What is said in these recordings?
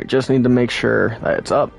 just need to make sure that it's up.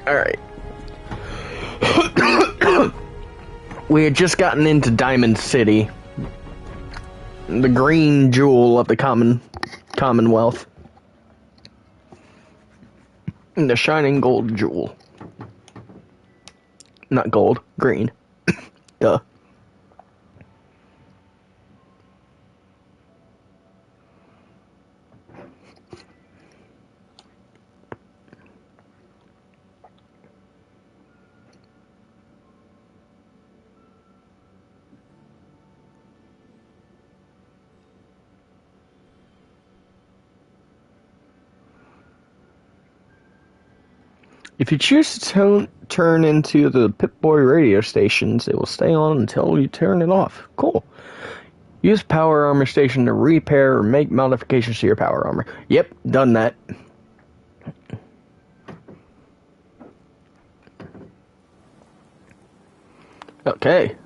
Alright. We had just gotten into Diamond City, the green jewel of the Commonwealth. The shining gold jewel. Not gold, green. Duh. If you choose to turn into the Pip-Boy radio stations, it will stay on until you turn it off. Cool. Use Power Armor Station to repair or make modifications to your Power Armor. Yep, done that. Okay.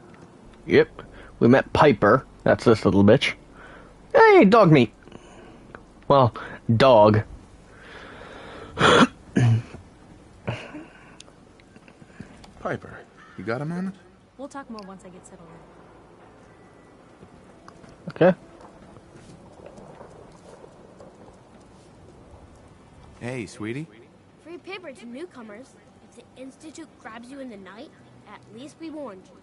Yep. We met Piper. That's this little bitch. Hey, dog meat. Well, dog. Piper, you got a moment? We'll talk more once I get settled in. Okay. Hey, sweetie. Free paper to newcomers. If the Institute grabs you in the night, at least we warned you.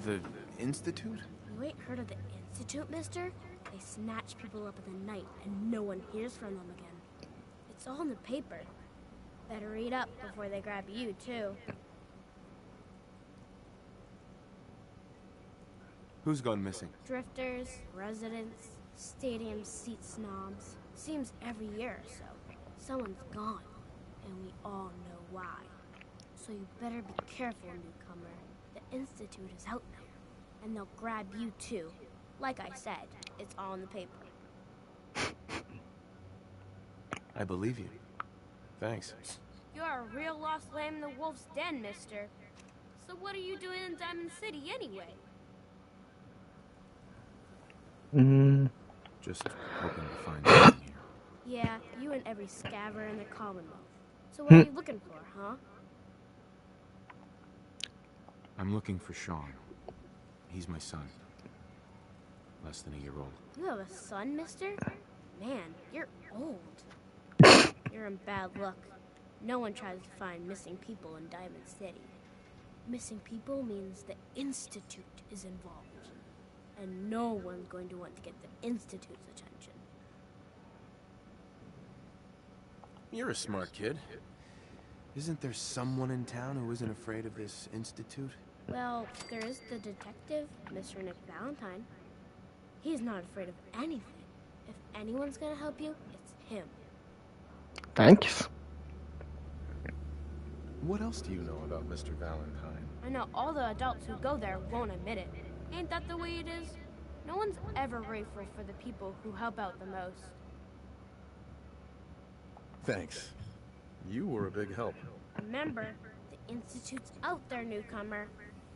The Institute? You ain't heard of the Institute, mister? They snatch people up in the night and no one hears from them again. It's all in the paper. Better read up before they grab you, too. Who's gone missing? Drifters, residents, stadium seat snobs. Seems every year or so, someone's gone, and we all know why. So you better be careful, newcomer. The Institute is out there, and they'll grab you too. Like I said, it's all in the paper. I believe you. Thanks. You're a real lost lamb in the wolf's den, mister. So what are you doing in Diamond City anyway? Just hoping to find something here. Yeah, you and every scaver in the Commonwealth. So what are you looking for, huh? I'm looking for Sean. He's my son. Less than a year old. You have a son, mister? Man, you're old. You're in bad luck. No one tries to find missing people in Diamond City. Missing people means the Institute is involved. And no one's going to want to get the Institute's attention. You're a smart kid. Isn't there someone in town who isn't afraid of this Institute? Well, there is the detective, Mr. Nick Valentine. He's not afraid of anything. If anyone's gonna help you, it's him. Thanks. What else do you know about Mr. Valentine? I know all the adults who go there won't admit it. Ain't that the way it is? No one's ever grateful for the people who help out the most. Thanks. You were a big help. Remember, the Institute's out there, newcomer.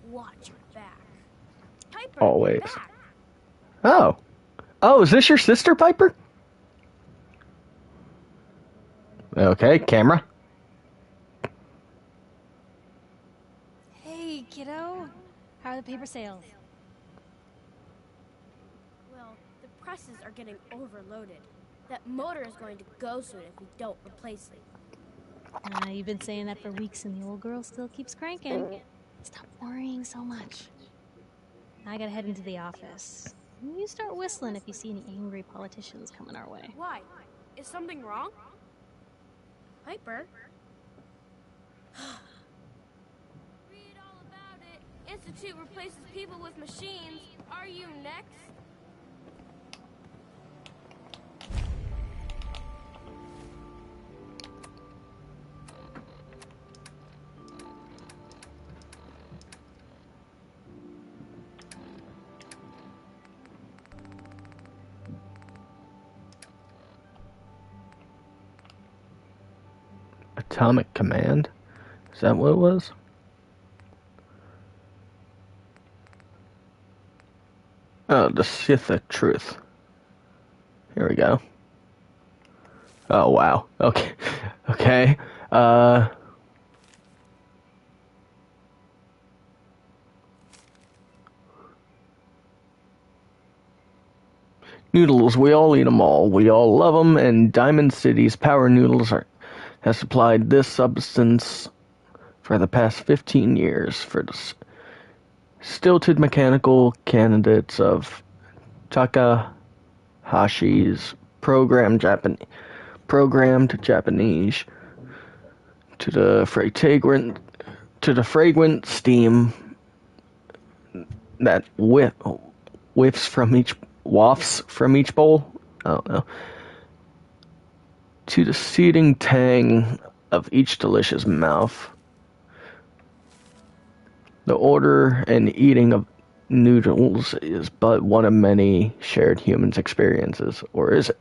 Watch your back. Piper, Always. you're back. Oh. Oh, is this your sister, Piper? Okay, camera. Hey, kiddo. How are the paper sales? Well, the presses are getting overloaded. That motor is going to go soon if we don't replace it. You've been saying that for weeks and the old girl still keeps cranking. Stop worrying so much. I gotta head into the office. You start whistling if you see any angry politicians coming our way. Why? Is something wrong? Piper? Read all about it Institute replaces people with machines. Are you next? Atomic Command? Is that what it was? Oh, the Sith Truth. Here we go. Oh, wow. Okay. Okay. Noodles, we all eat them all. We all love them, and Diamond City's Power Noodles has supplied this substance for the past 15 years for the stilted mechanical candidates of Takahashi's programmed Japanese to the fragrant steam that wafts from each bowl. I don't know. To the searing tang of each delicious mouth. The order and eating of noodles is but one of many shared humans' experiences, or is it?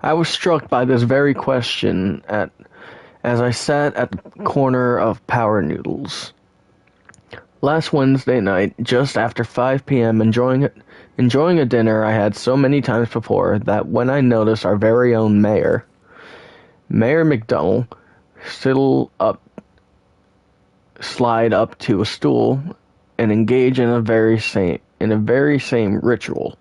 I was struck by this very question as I sat at the corner of Power Noodles last Wednesday night, just after 5 p.m., enjoying a dinner I had so many times before, that when I noticed our very own Mayor McDonald, slide up to a stool and engage in a very same ritual.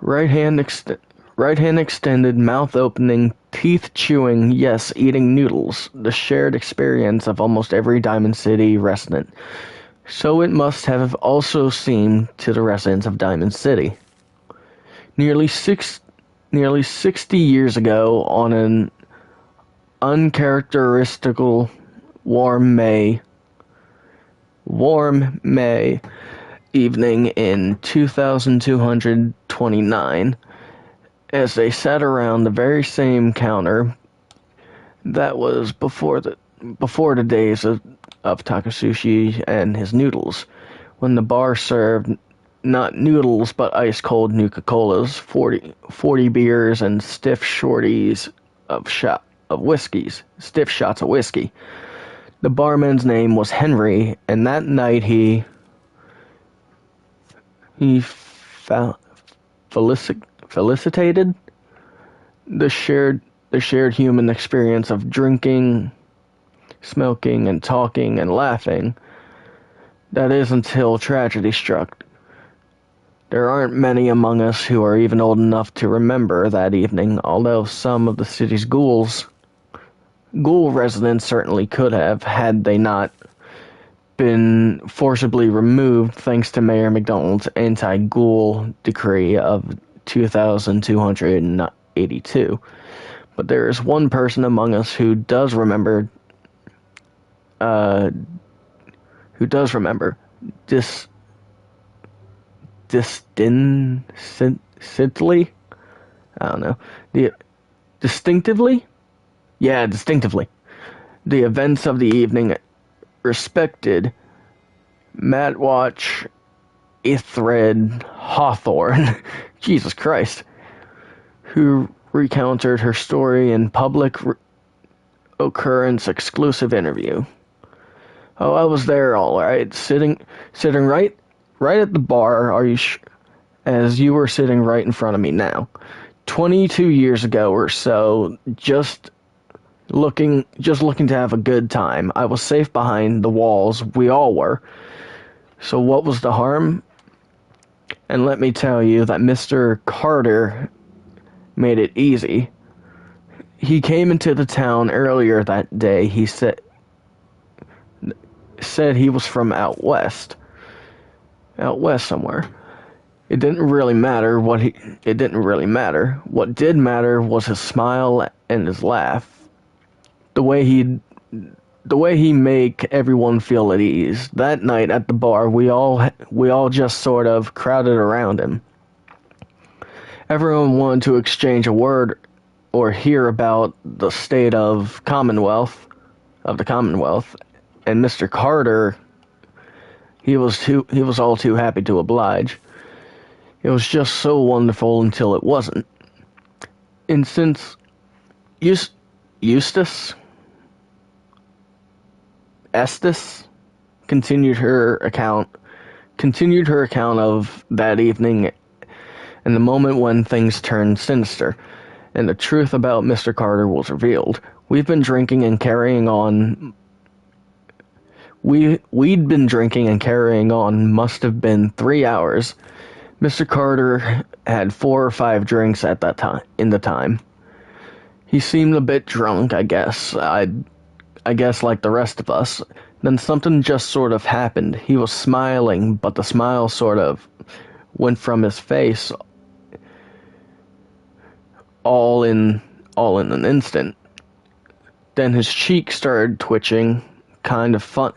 Right hand extended, mouth opening, teeth chewing, yes, eating noodles, the shared experience of almost every Diamond City resident. So it must have also seemed to the residents of Diamond City. Nearly 60 years ago, on an uncharacteristical warm May evening in 2229, as they sat around the very same counter that was before the days of Takasushi and his noodles, when the bar served not noodles but ice-cold Nuka-Colas, 40 beers, and stiff shots of whiskey. The barman's name was Henry, and that night he felicitated the shared human experience of drinking, smoking, and talking and laughing. That is, until tragedy struck. There aren't many among us who are even old enough to remember that evening, although some of the city's ghoul residents certainly could have, had they not been forcibly removed thanks to Mayor McDonald's anti-ghoul decree of 2282. But there is one person among us who does remember distinctly. I don't know. Distinctively? Yeah, distinctively. The events of the evening. Respected Matwatch Ithred Hawthorne, Jesus Christ, who recounted her story in public occurrence exclusive interview. Oh, I was there, all right, sitting right at the bar. As you were sitting right in front of me now, 22 years ago or so, just looking to have a good time. I was safe behind the walls. We all were. So what was the harm? And let me tell you that Mr. Carter made it easy. He came into the town earlier that day. He said he was from out west somewhere. It didn't really matter. What did matter was his smile and his laugh. The way the way he make everyone feel at ease. That night at the bar, we all just sort of crowded around him. Everyone wanted to exchange a word or hear about the state of the Commonwealth, and Mr. Carter, he was all too happy to oblige. It was just so wonderful until it wasn't. And since Estes continued her account of that evening and the moment when things turned sinister, and the truth about Mr. Carter was revealed. We'd been drinking and carrying on must have been 3 hours. Mr. Carter had 4 or 5 drinks at that time. He seemed a bit drunk, I guess. I guess like the rest of us. Then something just sort of happened. He was smiling, but the smile sort of went from his face all in an instant. Then his cheek started twitching kind of funny.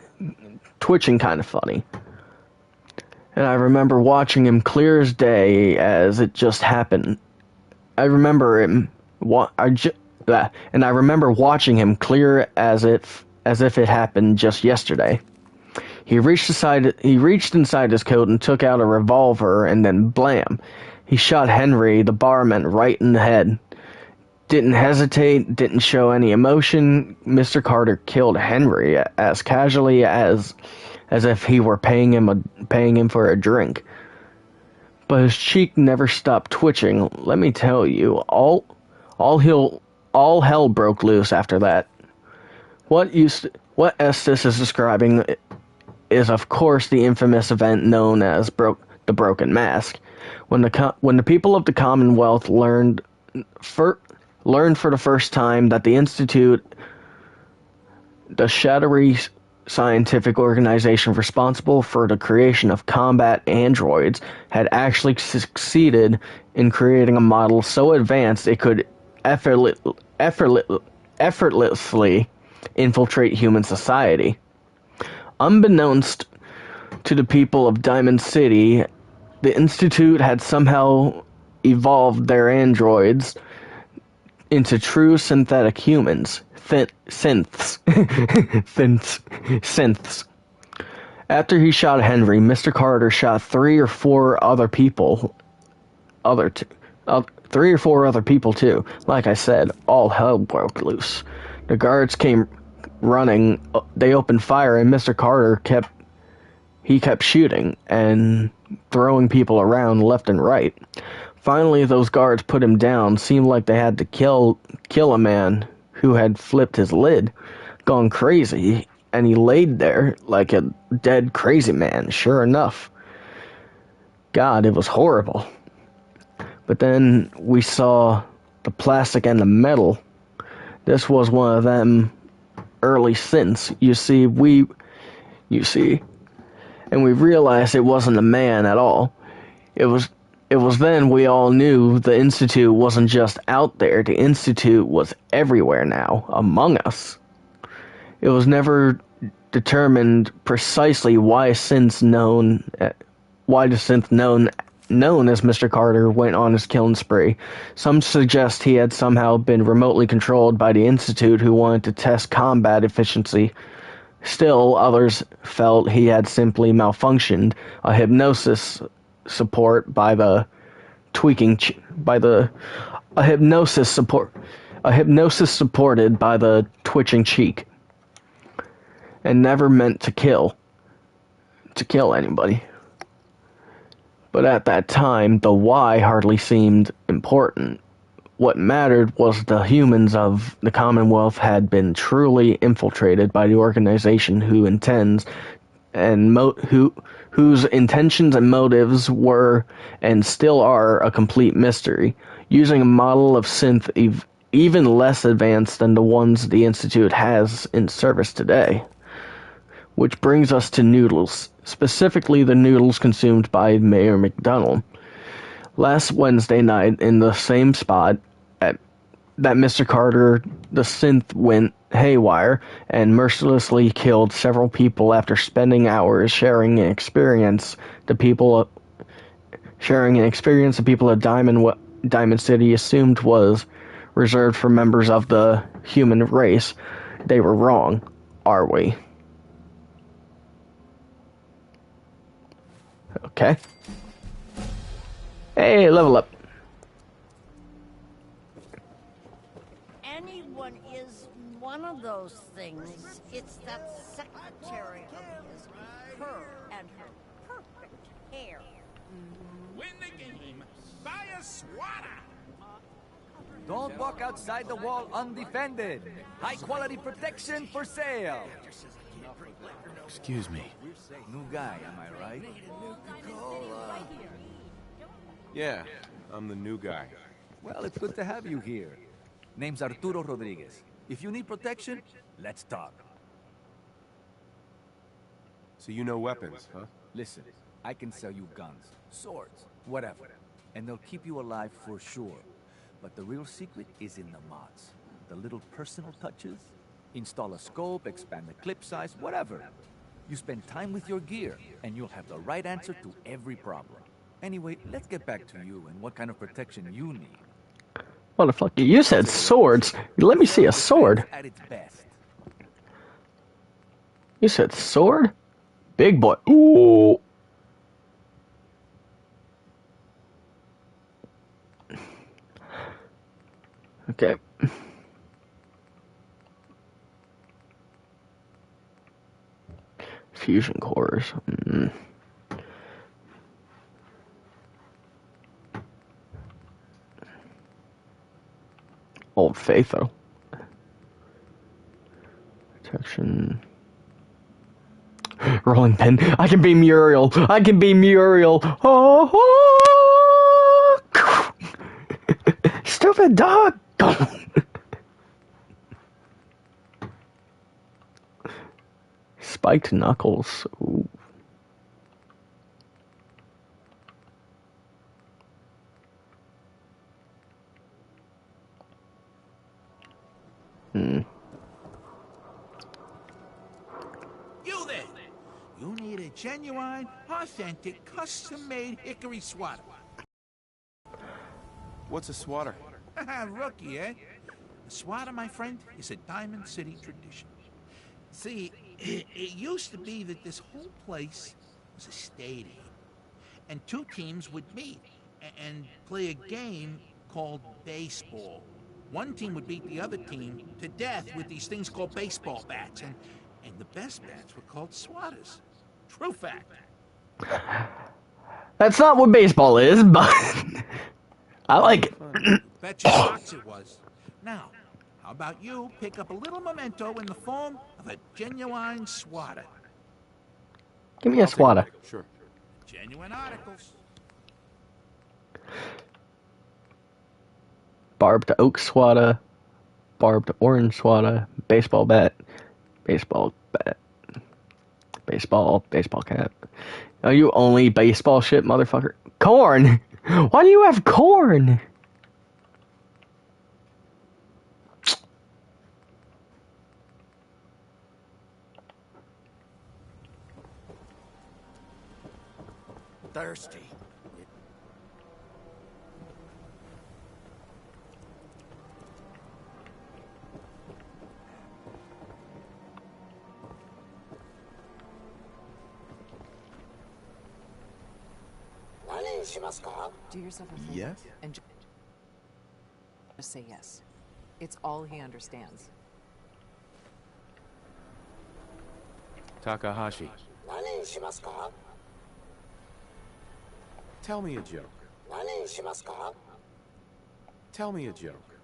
And I remember watching him clear as day as it just happened. I remember watching him clear as if it happened just yesterday. He reached inside his coat and took out a revolver, and then blam! He shot Henry, the barman, right in the head. Didn't hesitate, didn't show any emotion. Mr. Carter killed Henry as casually as if he were paying him for a drink. But his cheek never stopped twitching. Let me tell you, all hell broke loose after that. What Estes is describing is, of course, the infamous event known as the Broken Mask, when the people of the Commonwealth learned for the first time that the Institute, the shadowy scientific organization responsible for the creation of combat androids, had actually succeeded in creating a model so advanced it could effortlessly infiltrate human society. Unbeknownst to the people of Diamond City, the Institute had somehow evolved their androids into true synthetic humans. Synths. After he shot Henry, Mr. Carter shot 3 or 4 other people. 3 or 4 other people too. Like I said, all hell broke loose. The guards came running. They opened fire, and Mr. Carter kept shooting and throwing people around left and right. Finally, those guards put him down. Seemed like they had to kill a man who had flipped his lid, gone crazy, and he laid there like a dead crazy man, sure enough. God, it was horrible. But then we saw the plastic and the metal. This was one of them early synths. You see, and we realized it wasn't a man at all. It was then we all knew the Institute wasn't just out there. The Institute was everywhere now, among us. It was never determined precisely why the synth known as Mr. Carter went on his killing spree. Some suggest he had somehow been remotely controlled by the Institute, who wanted to test combat efficiency. Still, others felt he had simply malfunctioned. A hypnosis supported by the twitching cheek, and never meant to kill anybody. But at that time, the why hardly seemed important. What mattered was the humans of the Commonwealth had been truly infiltrated by the organization whose intentions and motives were and still are a complete mystery, using a model of synth even less advanced than the ones the Institute has in service today. Which brings us to noodles, specifically the noodles consumed by Mayor McDonald. Last Wednesday night, in the same spot, at that Mr. Carter, the synth, went haywire and mercilessly killed several people after spending hours sharing an experience the people of Diamond City assumed was reserved for members of the human race. They were wrong, are we? Okay. Hey, level up. Anyone is one of those things. It's that secretary of his, her and her perfect hair. Win the game. Buy a swatter. Don't walk outside the wall undefended. High quality protection for sale. Excuse me. New guy, am I right? Yeah, I'm the new guy. Well, it's good to have you here. Name's Arturo Rodriguez. If you need protection, let's talk. So you know weapons, huh? Listen, I can sell you guns, swords, whatever. And they'll keep you alive for sure. But the real secret is in the mods. The little personal touches. Install a scope, expand the clip size, whatever. You spend time with your gear, and you'll have the right answer to every problem. Anyway, let's get back to you and what kind of protection you need. Motherfucker, you said swords. Let me see a sword. At its best. You said sword? Big boy. Ooh. Okay. Fusion cores. Old Faithful. Protection. Rolling pin. I can be Muriel. I can be Muriel. Oh, oh. Stupid dog. Spiked knuckles. Ooh. You there. You need a genuine, authentic, custom-made hickory swatter. What's a swatter? Rookie, eh? A swatter, my friend, is a Diamond City tradition. See, it used to be that this whole place was a stadium. And two teams would meet and play a game called baseball. One team would beat the other team to death with these things called baseball bats. And the best bats were called swatters. True fact. That's not what baseball is, but I like it. Bet your socks it was. Now, how about you pick up a little memento in the form of a genuine swatter? Give me a swatter. Sure. Genuine articles. Barbed oak swatter, barbed orange swatter, baseball bat, baseball cap. Oh, you only baseball shit, motherfucker. Corn! Why do you have corn? Thirsty. Do yourself a favor. Yes? And just say yes. It's all he understands. Takahashi. Tell me a joke. Tell me a joke.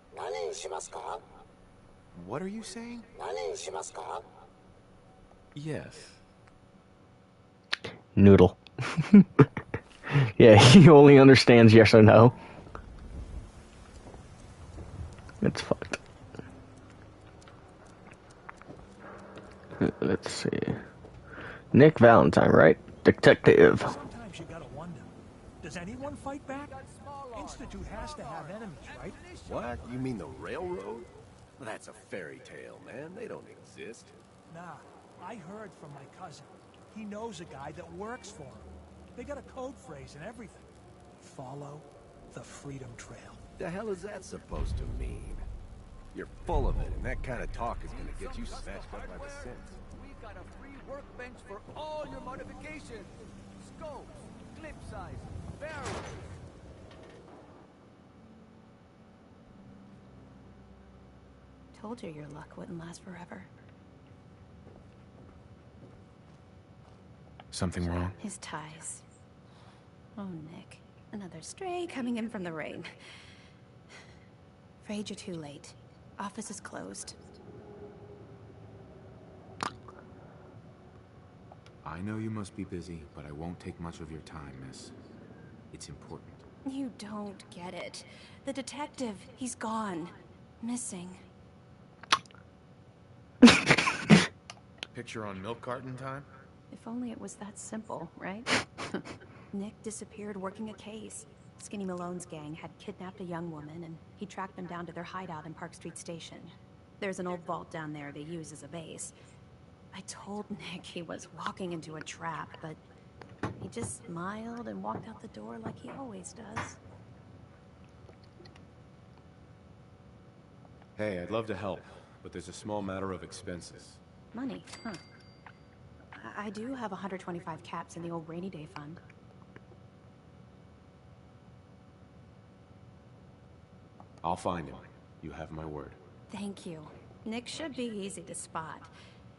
What are you saying? Yes. Noodle. Yeah, he only understands yes or no. It's fucked. Let's see. Nick Valentine, right? Detective. Sometimes you gotta wonder, does anyone fight back? Institute has to have enemies, right? What? You mean the railroad? That's a fairy tale, man. They don't exist. Nah, I heard from my cousin. He knows a guy that works for him. They got a code phrase and everything. Follow the Freedom Trail. The hell is that supposed to mean? You're full of it, and that kind of talk is gonna get you snatched up by the scent. We've got a free workbench for all your modifications. Scopes, clip size, barrels. Told you your luck wouldn't last forever. Something wrong? His ties. Oh, Nick. Another stray coming in from the rain. Afraid you're too late. Office is closed. I know you must be busy, but I won't take much of your time, miss. It's important. You don't get it. The detective, he's gone. Missing. Picture on milk carton time? If only it was that simple, right? Nick disappeared working a case. Skinny Malone's gang had kidnapped a young woman, and he tracked them down to their hideout in Park Street Station. There's an old vault down there they use as a base. I told Nick he was walking into a trap, but he just smiled and walked out the door like he always does. Hey, I'd love to help, but there's a small matter of expenses. Money, huh? I do have 125 caps in the old rainy day fund. I'll find him. You have my word. Thank you. Nick should be easy to spot.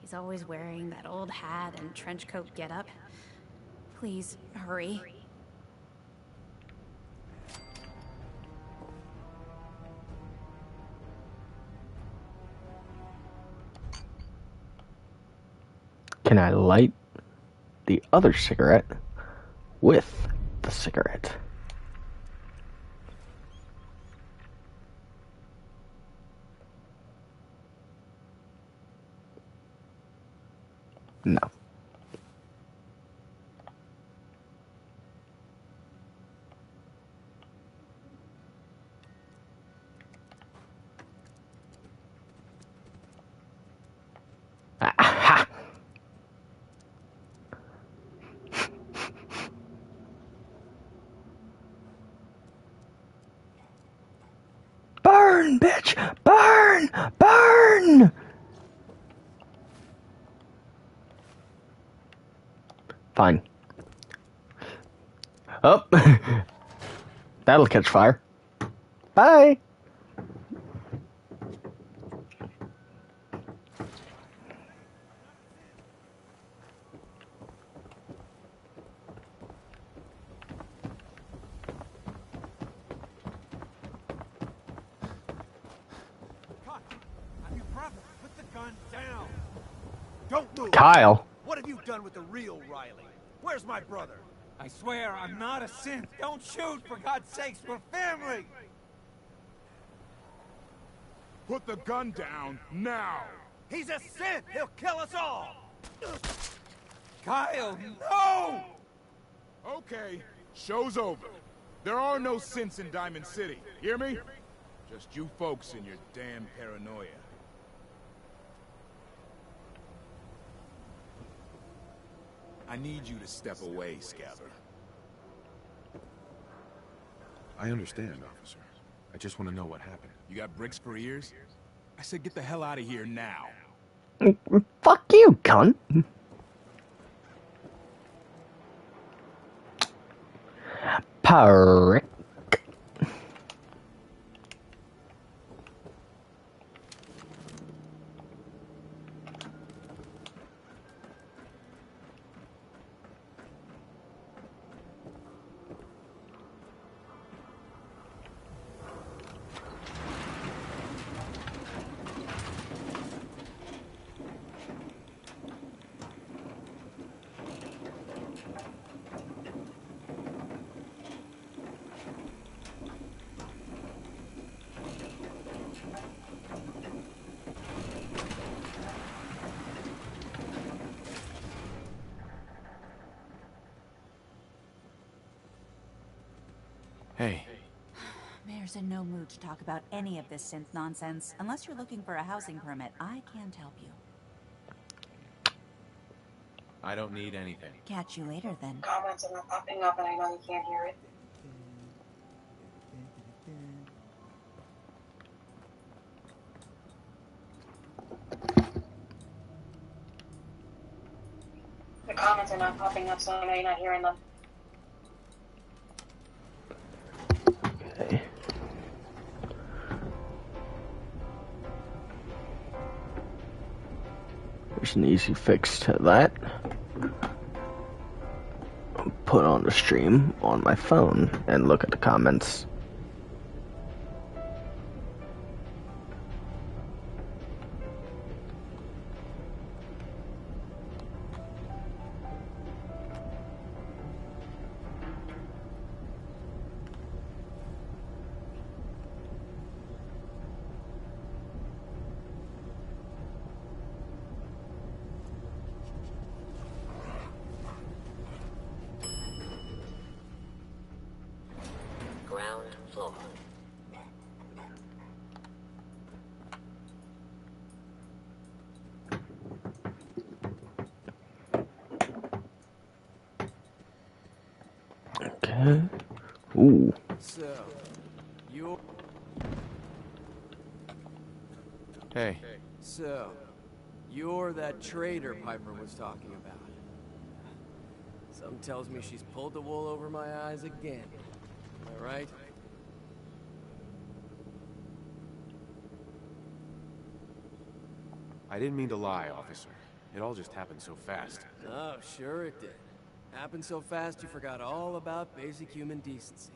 He's always wearing that old hat and trench coat getup. Please, hurry. Can I light the other cigarette with the cigarette? No. Aha! Burn, bitch! Burn! Burn! Fine. Oh, that'll catch fire. Bye. You brother, put the gun down. Don't move. Kyle. What have you done with the real Riley? Where's my brother? I swear I'm not a synth. Don't shoot, for God's sakes, we're family! Put the gun down now. He's a synth. He'll kill us all. Kyle, no! Okay, show's over. There are no synths in Diamond City. Hear me? Just you folks and your damn paranoia. I need you to step away, Scabber. I understand, officer. I just want to know what happened. You got bricks for ears? I said get the hell out of here now. Fuck you, cunt. Prick. Hey, Mayor's in no mood to talk about any of this synth nonsense. Unless you're looking for a housing permit, I can't help you. I don't need anything. Catch you later, then. Comments are not popping up and I know you can't hear it. The comments are not popping up, so I know you're not hearing them. Okay. There's an easy fix to that. Put on the stream on my phone and look at the comments. Ground floor. Okay. Ooh. So, you're... Hey. So, you're that traitor Piper was talking about. Something tells me she's pulled the wool over my eyes again. Am I right? I didn't mean to lie, officer. It all just happened so fast. Oh, sure it did. Happened so fast you forgot all about basic human decency.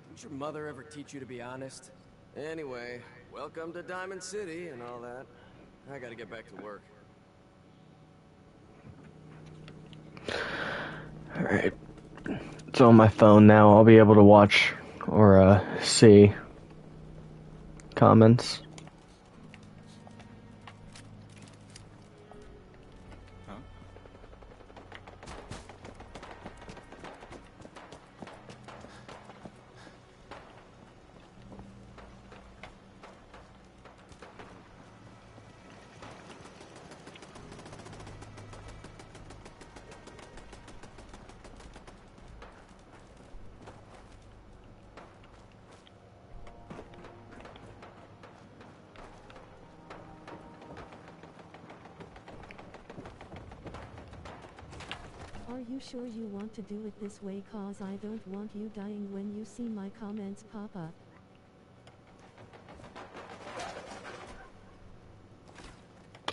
Didn't your mother ever teach you to be honest? Anyway, welcome to Diamond City and all that. I gotta get back to work. Alright. It's on my phone now. I'll be able to watch or see comments. Are you sure you want to do it this way? Cause I don't want you dying when you see my comments pop up.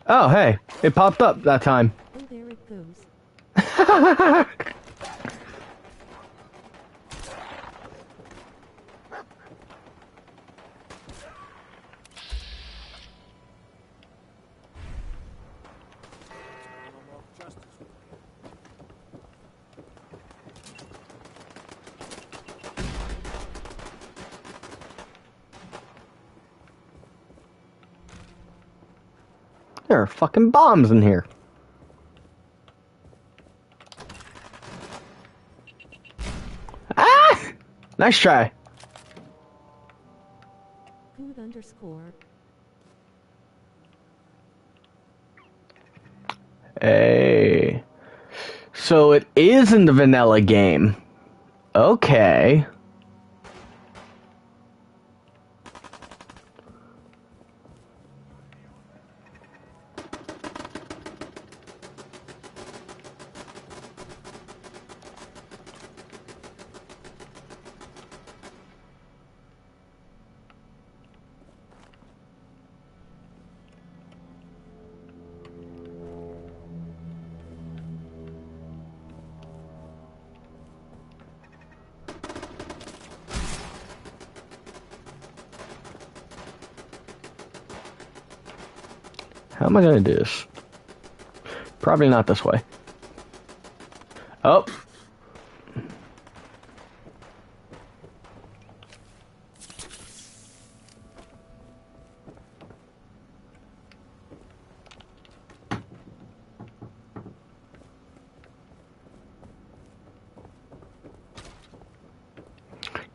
Oh, hey. It popped up that time. Oh, there it goes. There are fucking bombs in here. Ah! Nice try. Good underscore. Hey. So it is in the vanilla game. Okay. How am I gonna do this? Probably not this way. Oh.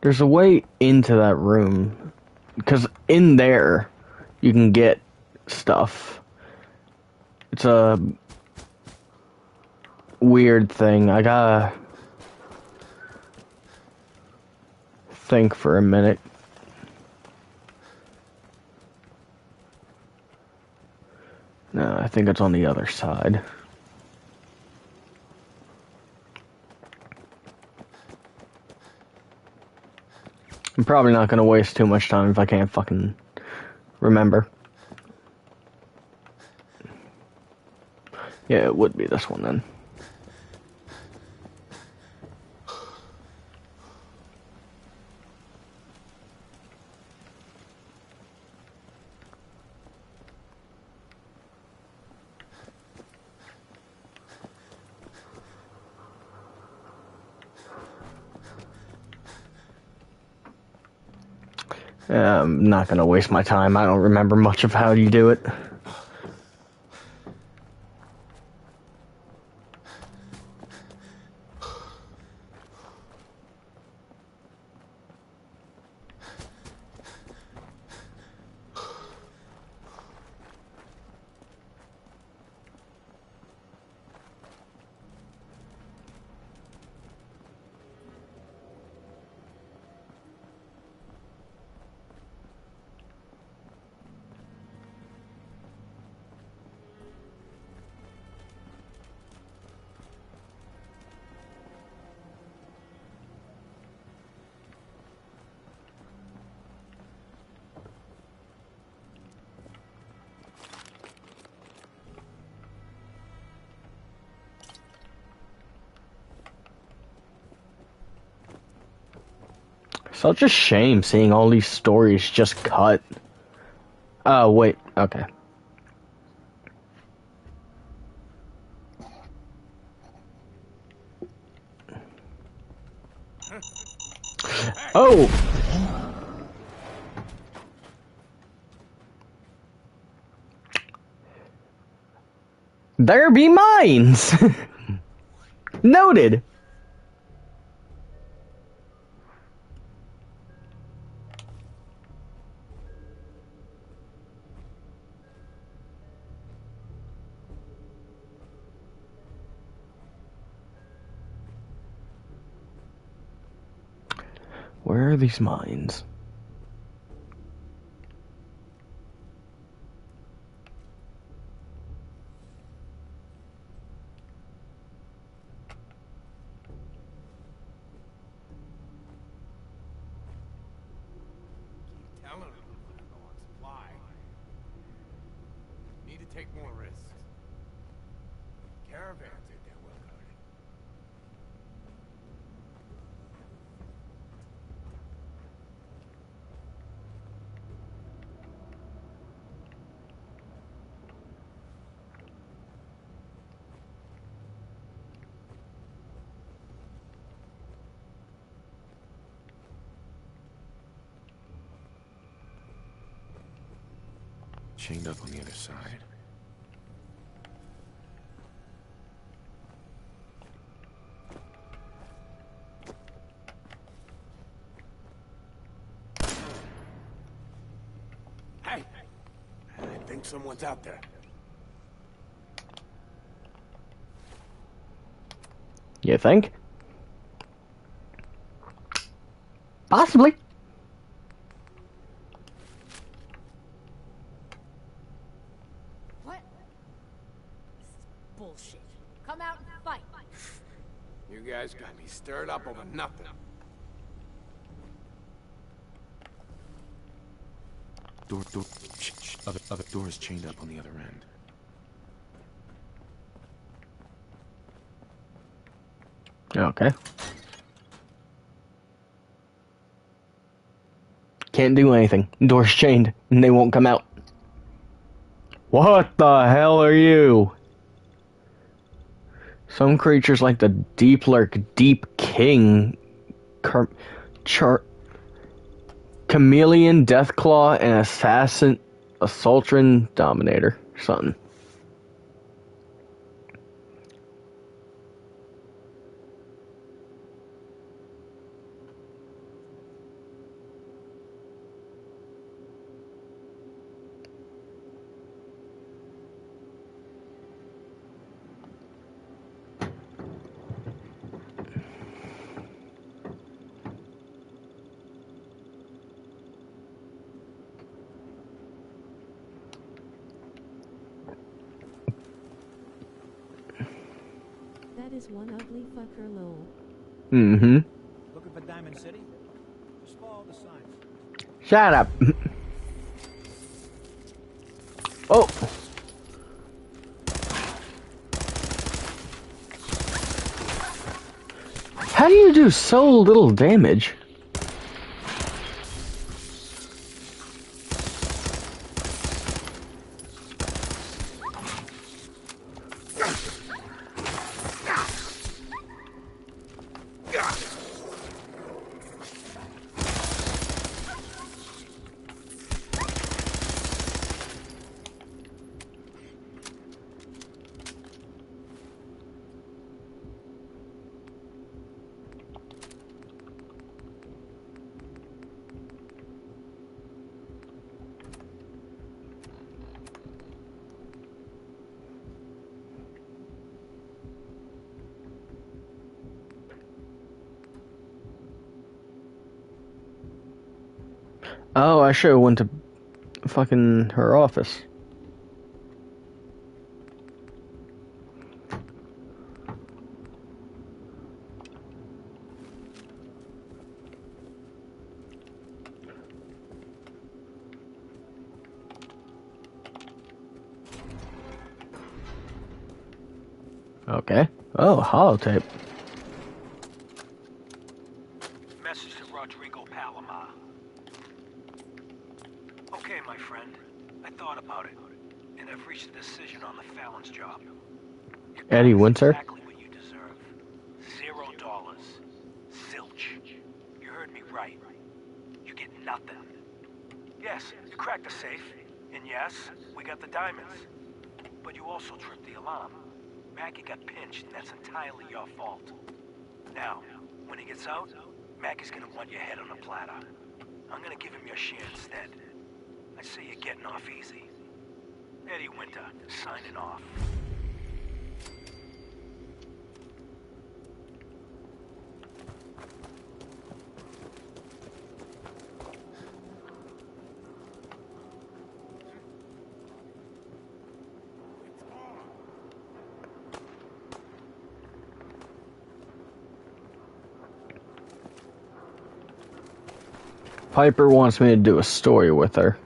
There's a way into that room. Because in there, you can get stuff. It's a weird thing. I gotta think for a minute. No, I think it's on the other side. I'm probably not gonna waste too much time if I can't fucking remember. Yeah, it would be this one then. I'm not gonna waste my time. I don't remember much of how you do it. Such a shame seeing all these stories just cut. Oh, wait. Okay. Oh! There be mines! Noted! Where are these mines? Telling him I'm low on supply. Need to take more risks. Caravans ain't that well guarded. Chained up on the other side. Hey! I think someone's out there. You think? Possibly. What? This is bullshit. Come out and fight. You guys got me stirred up over nothing. Door, other door's chained up on the other end. Okay. Can't do anything. Door's chained, and they won't come out. What the hell are you? Some creatures like the Deep Lurk Deep King, Chameleon, Deathclaw, and Assassin, Assaultron Dominator. Something. That is one ugly fucker, lol. Mm-hmm. Looking for Diamond City? Just follow the signs. Shut up. Oh. How do you do so little damage? Oh, I should have went to fucking her office. Okay. Oh, holotape. Message to Rodrigo Palomar. Okay, my friend. I thought about it, and I've reached a decision on the Fallon's job. Eddie Winter? Exactly what you deserve. $0. Zilch. You heard me right. You get nothing. Yes, you cracked the safe, and yes, we got the diamonds. But you also tripped the alarm. Mackie got pinched, and that's entirely your fault. Now, when he gets out, Mackie's gonna want your head on a platter. I'm gonna give him your share instead. I see you're getting off easy. Eddie Winter, signing off. Piper wants me to do a story with her.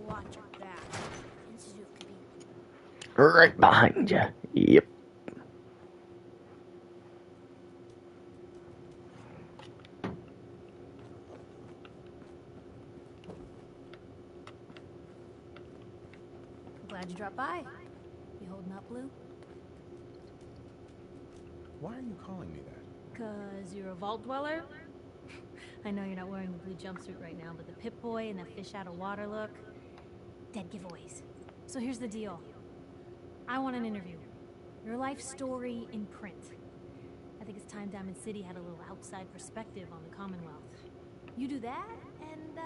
Watch your back. Institute could be Right behind you. Yep. Glad you dropped by. You holding up, Blue? Why are you calling me that? 'Cause you're a vault dweller? I know you're not wearing the blue jumpsuit right now, but the Pip-Boy and the fish out of water look, dead giveaways. So here's the deal. I want an interview. Your life story in print. I think it's time Diamond City had a little outside perspective on the Commonwealth. You do that, and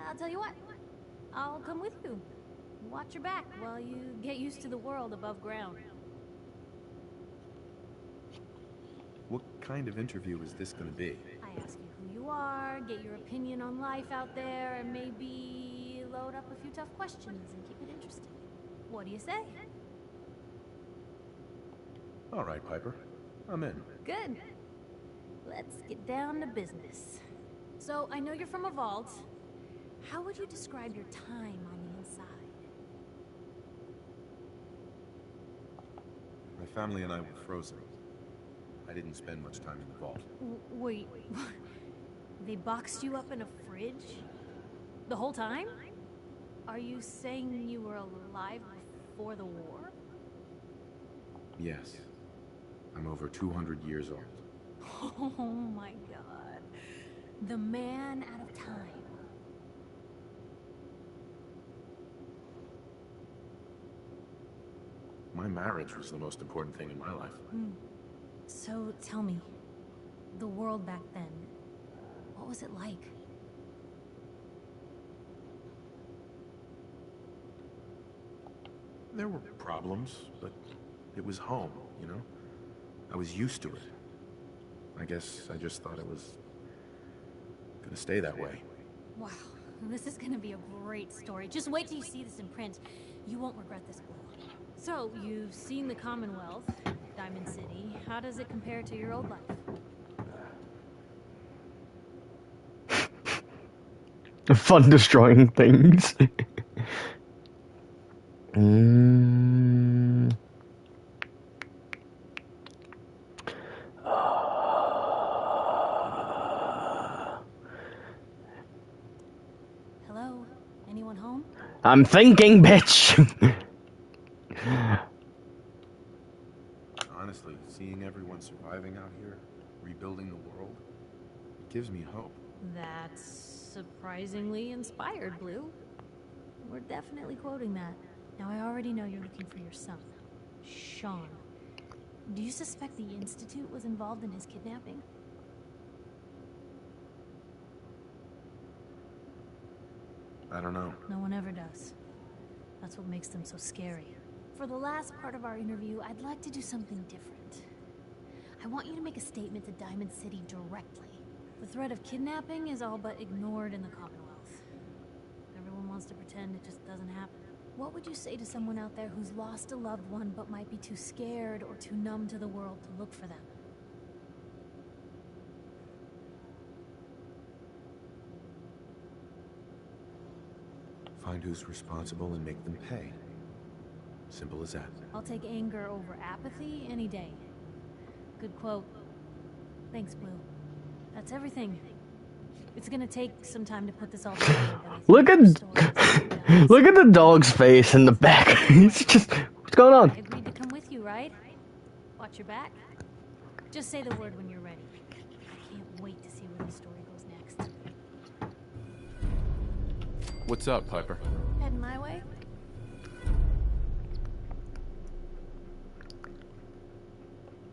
I'll tell you what. I'll come with you. Watch your back while you get used to the world above ground. What kind of interview is this gonna be? I ask you who you are, get your opinion on life out there, and maybe load up a few tough questions and keep it interesting. What do you say? All right, Piper. I'm in. Good. Let's get down to business. So, I know you're from a vault. How would you describe your time on the inside? My family and I were frozen. I didn't spend much time in the vault. Wait, they boxed you up in a fridge? The whole time? Are you saying you were alive before the war? Yes. I'm over 200 years old. Oh my god. The man out of time. My marriage was the most important thing in my life. So tell me, the world back then, what was it like? There were problems, but it was home, you know? I was used to it. I guess I just thought it was gonna stay that way. Wow, this is gonna be a great story. Just wait till you see this in print. You won't regret this, Blue. So, you've seen the Commonwealth, Diamond City. How does it compare to your old life? Fun destroying things. Hello? Anyone home? I'm thinking, bitch. Honestly, seeing everyone surviving out here, rebuilding the world, it gives me hope. That's surprisingly inspired, Blue. We're definitely quoting that. Now, I already know you're looking for your son, Sean. Do you suspect the Institute was involved in his kidnapping? I don't know. No one ever does. That's what makes them so scary. For the last part of our interview, I'd like to do something different. I want you to make a statement to Diamond City directly. The threat of kidnapping is all but ignored in the Commonwealth. Everyone wants to pretend it just doesn't happen. What would you say to someone out there who's lost a loved one but might be too scared or too numb to the world to look for them? Find who's responsible and make them pay. Simple as that. I'll take anger over apathy any day. Good quote. Thanks, Blue. That's everything. It's gonna take some time to put this all together. Look at the dog's face in the back. It's just, what's going on? I agreed to come with you, right? Watch your back. Just say the word when you're ready. I can't wait to see where the story goes next. What's up, Piper? Heading my way?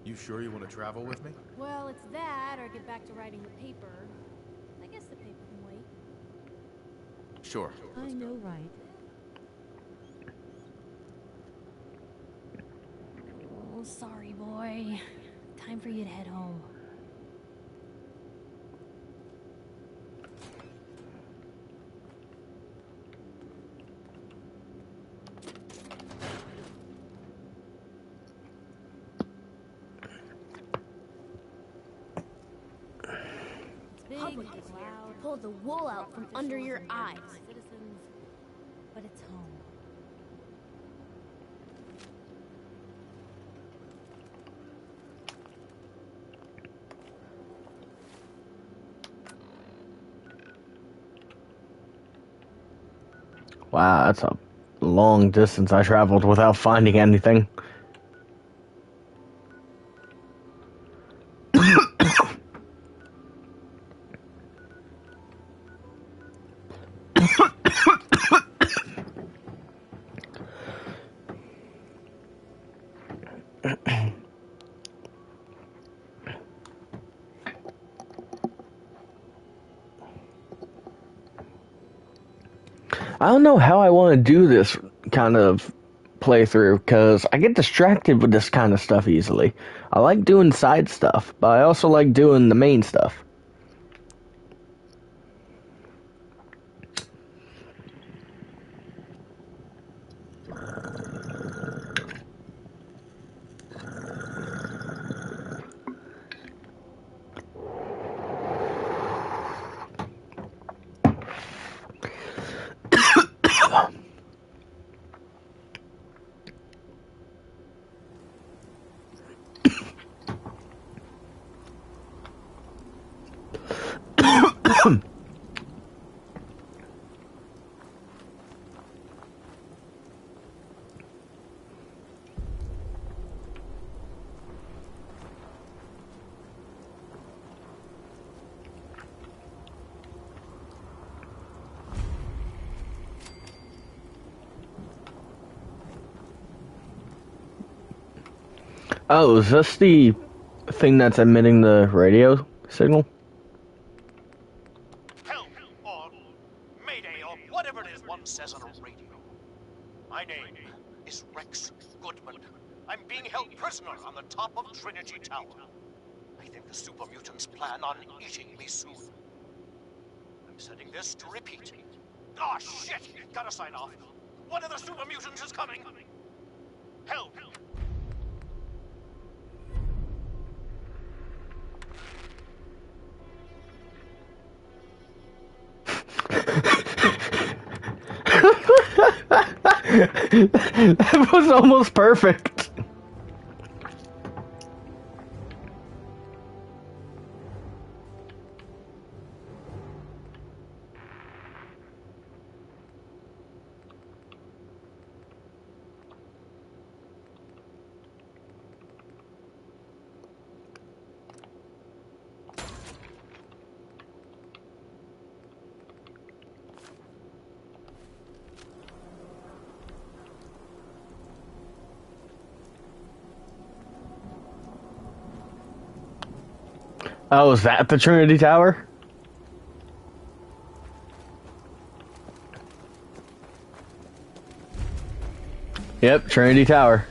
You sure you want to travel with me? Well, it's that, or get back to writing the paper. I guess the paper can wait. Sure. I know, right? Oh, sorry, boy. Time for you to head home. Public is here. Pull the wool out from under your eyes. Citizens, but it's home. Wow, that's a long distance I traveled without finding anything. I don't know how I want to do this kind of playthrough, because I get distracted with this kind of stuff easily. I like doing side stuff, but I also like doing the main stuff. Oh, is this the thing that's emitting the radio signal? Help, or Mayday, or whatever it is one says on a radio. My name is Rex Goodman. I'm being held prisoner on the top of Trinity Tower. I think the super mutants plan on eating me soon. I'm setting this to repeat. Oh, shit! Gotta sign off. One of the super mutants is coming. Help! That was almost perfect. Oh, is that the Trinity Tower? Yep, Trinity Tower.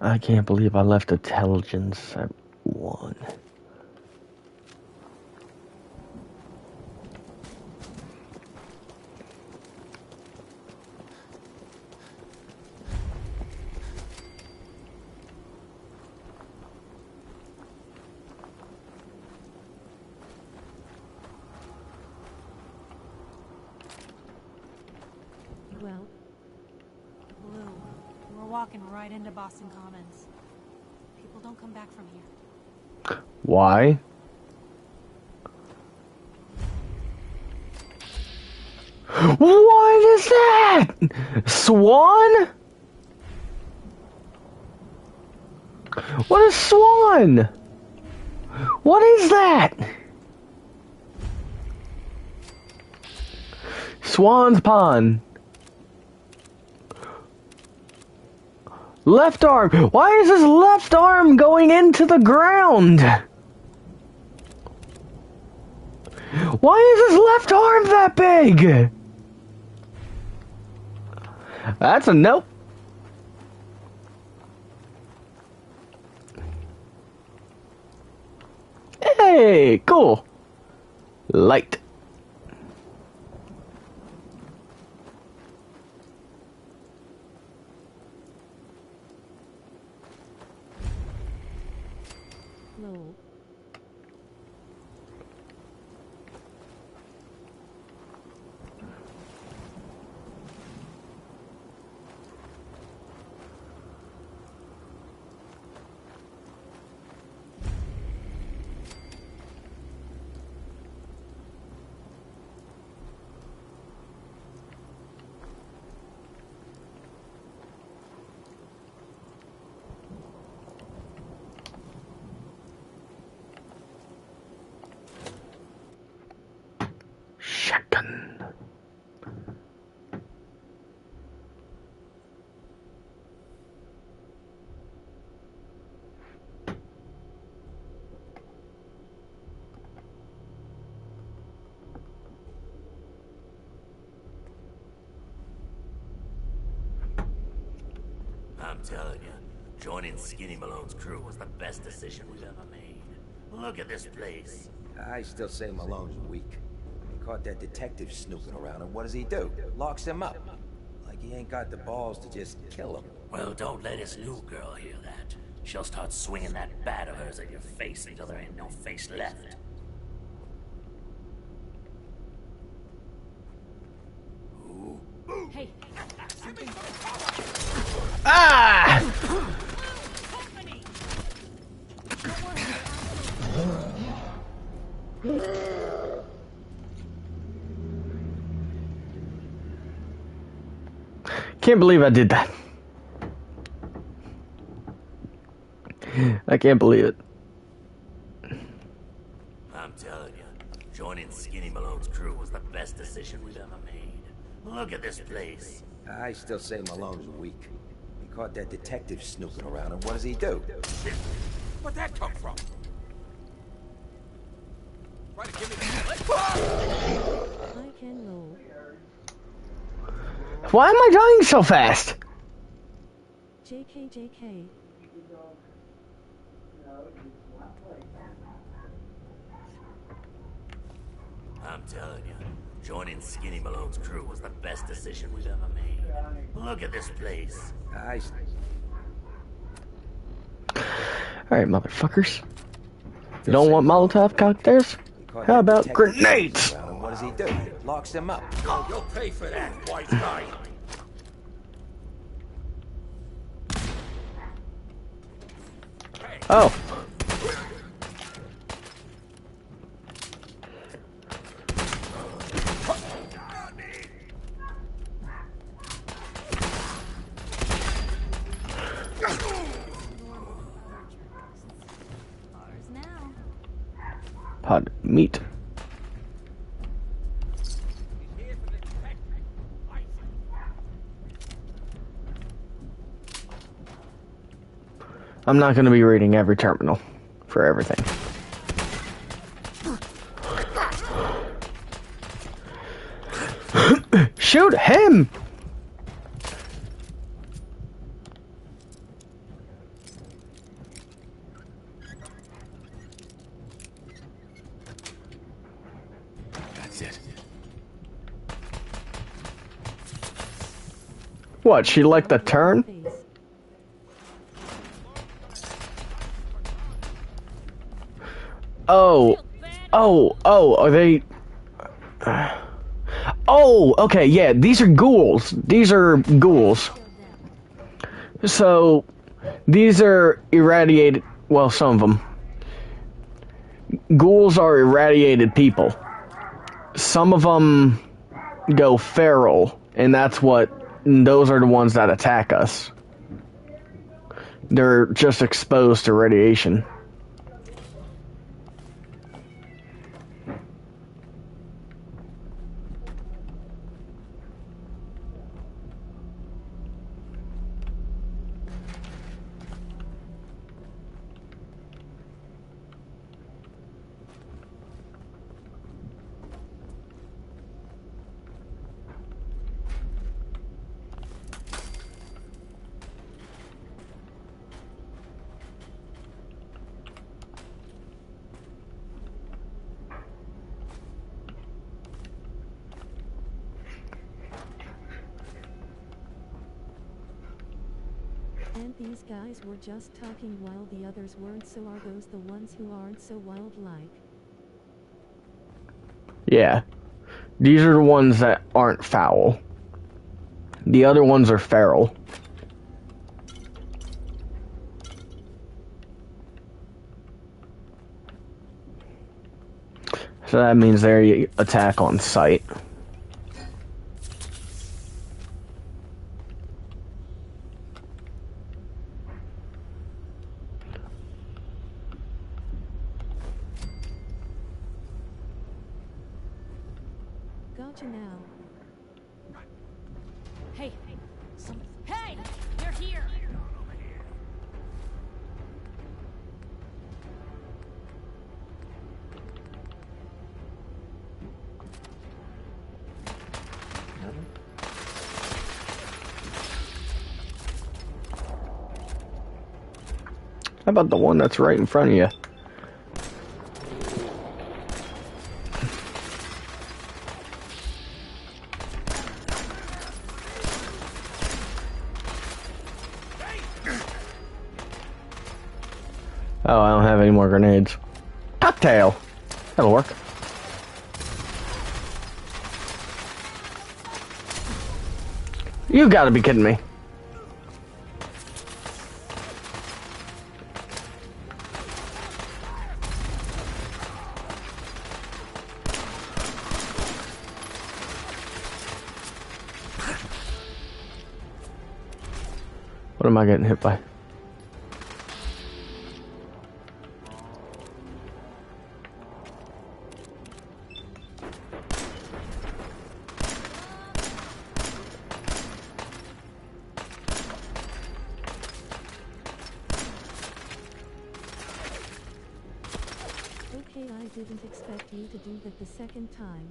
I can't believe I left intelligence at 1. Well, Blue, we're walking right into Boston Commons. People don't come back from here. Why? What is that? Swan? What is Swan? What is that? Swan's Pond. Left arm. Why is his left arm going into the ground? Why is his left arm that big? That's a nope. Hey, cool. Light. Lol. Shotgun. I'm telling you, joining Skinny Malone's crew was the best decision we've ever made. Look at this place. I still say Malone's weak. He caught that detective snooping around, and what does he do? Locks him up. Like he ain't got the balls to just kill him. Well, don't let his new girl hear that. she'll start swinging that bat of hers at your face until there ain't no face left. Hey. Ah! Can't believe I did that. I can't believe it. I'm telling you, joining Skinny Malone's crew was the best decision we've ever made. Look at this place. I still say Malone's weak. He caught that detective snooping around, and what does he do? Where'd that come from? Try to give me the I can roll. Why am I dying so fast? JK. I'm telling you, joining Skinny Malone's crew was the best decision we've ever made. Look at this place. Alright, motherfuckers. You don't want Molotov cocktails? How about grenades? And what does he do? Locks them up. Oh, you'll pay for that, wise guy. Oh. Pod meat. I'm not going to be reading every terminal for everything. Shoot him! That's it. What, she liked the turn? Are they... Oh, okay, yeah, these are ghouls. These are ghouls. So, these are irradiated... Well, some of them. Ghouls are irradiated people. Some of them go feral, and that's what... Those are the ones that attack us. They're just exposed to radiation. And these guys were just talking while the others weren't, so are those the ones who aren't so wild-like? Yeah. These are the ones that aren't foul. The other ones are feral. So that means they attack on sight. Gotcha now. Hey, hey, you're here. How about the one that's right in front of you? Oh, I don't have any more grenades. Cocktail! That'll work. You gotta be kidding me. What am I getting hit by? Okay, I didn't expect you to do that the second time.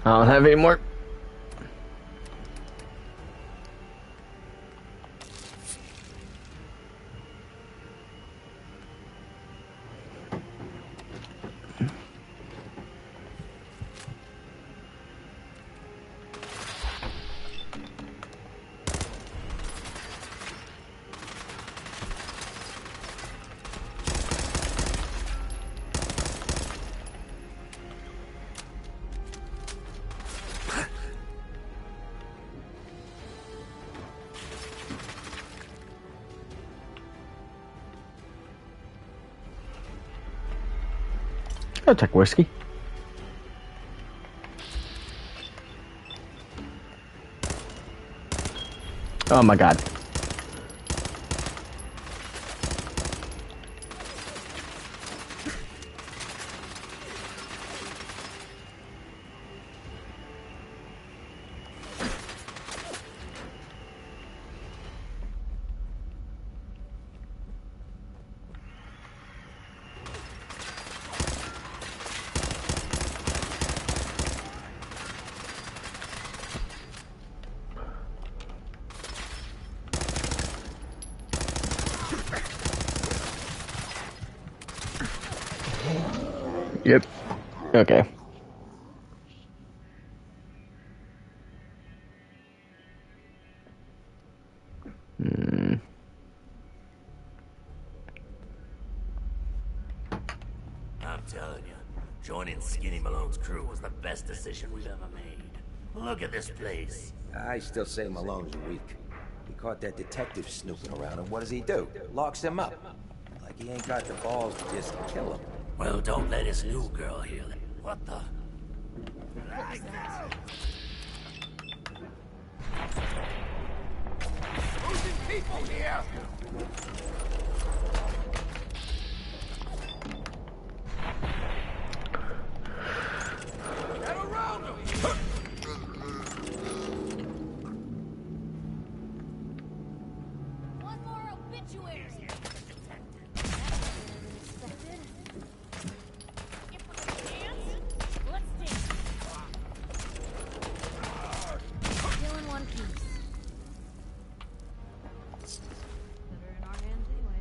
I don't have any more. I'll take whiskey. Oh my god. Yep. Okay. I'm telling you, joining Skinny Malone's crew was the best decision we've ever made. Look at this place. I still say Malone's weak. He caught that detective snooping around, and what does he do? Locks him up. Like he ain't got the balls to just kill him. Well, don't let his new girl hear that. What the? Losing people here! Get around him! One more obituary. Still in one piece. Better in our hands anyway.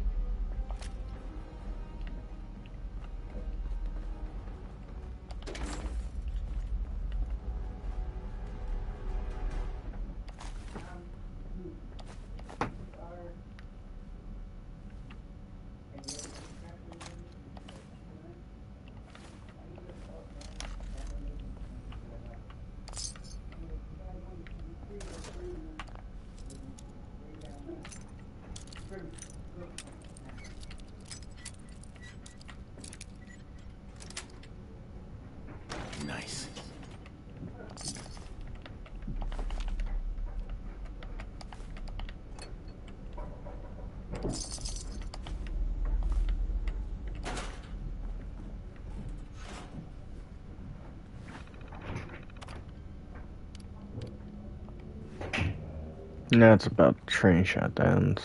Now it's about train shutdowns.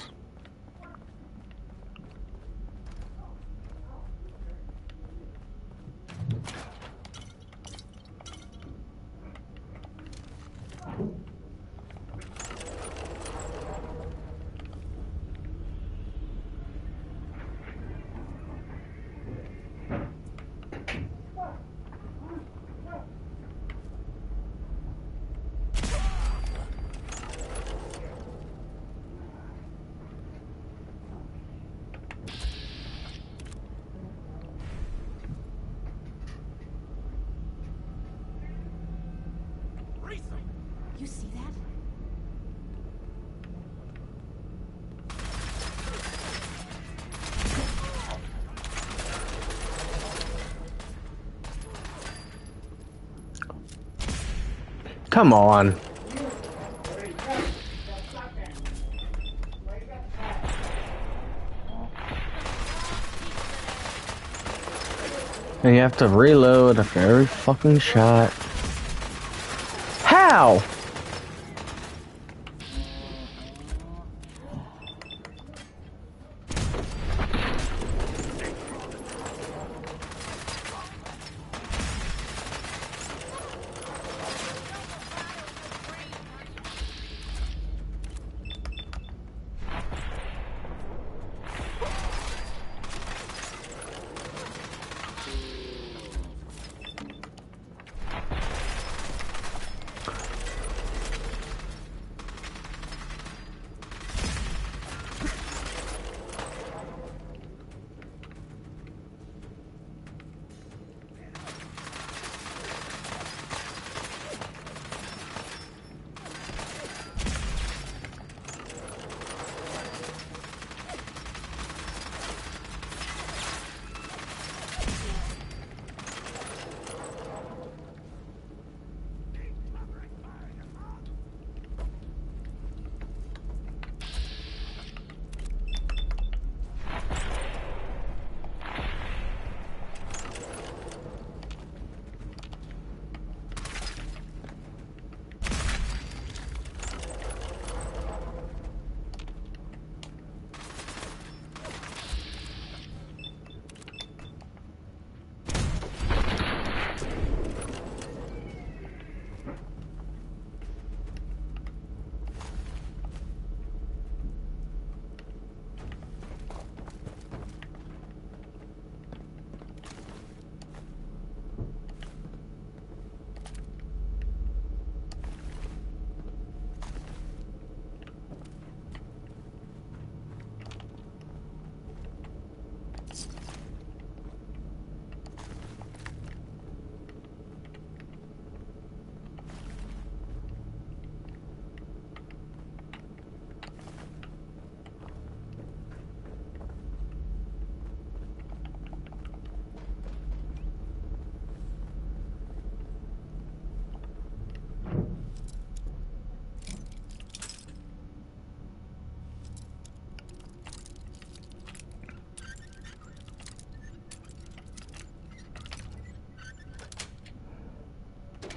You see that? Come on. And you have to reload after every fucking shot. How?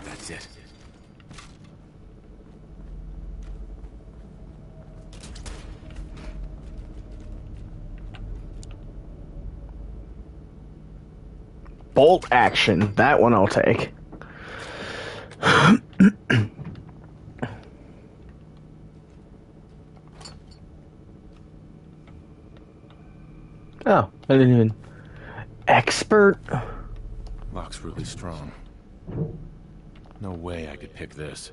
That's it. Bolt action. That one I'll take. Oh, I didn't even... Expert? Lock's really strong. No way I could pick this.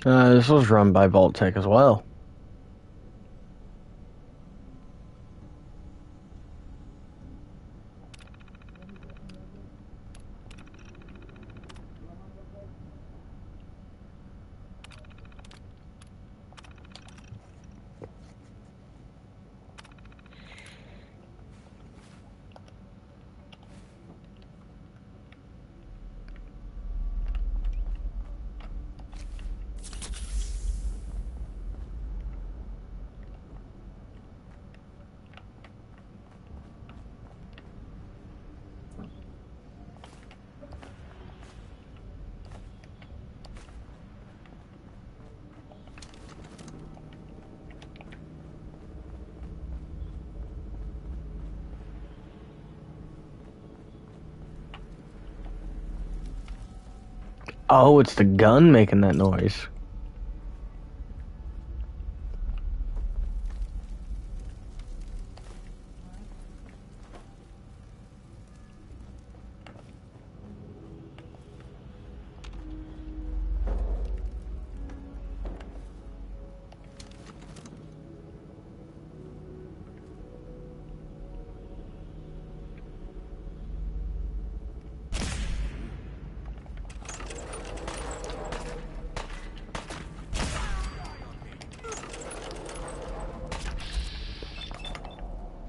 This was run by Vault-Tec as well. Oh, it's the gun making that noise.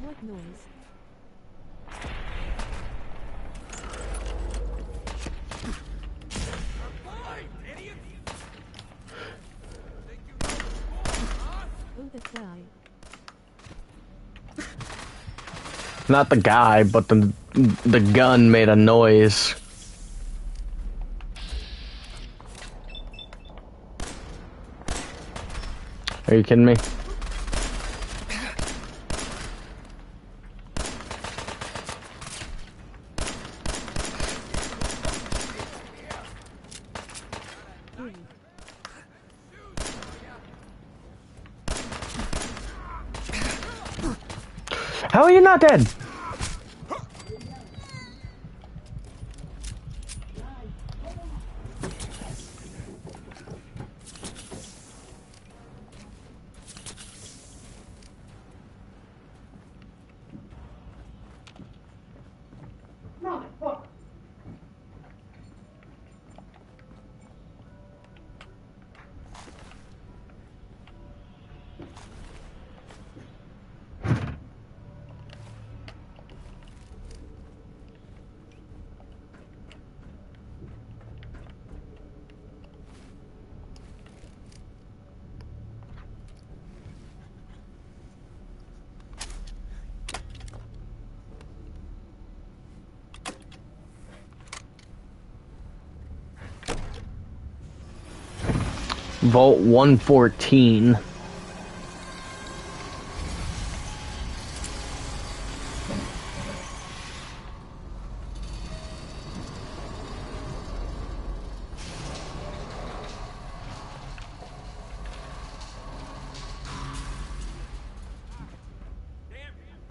What noise? Oh, the guy. Not the guy, but the gun made a noise. Are you kidding me? How are you not dead? Vault 114.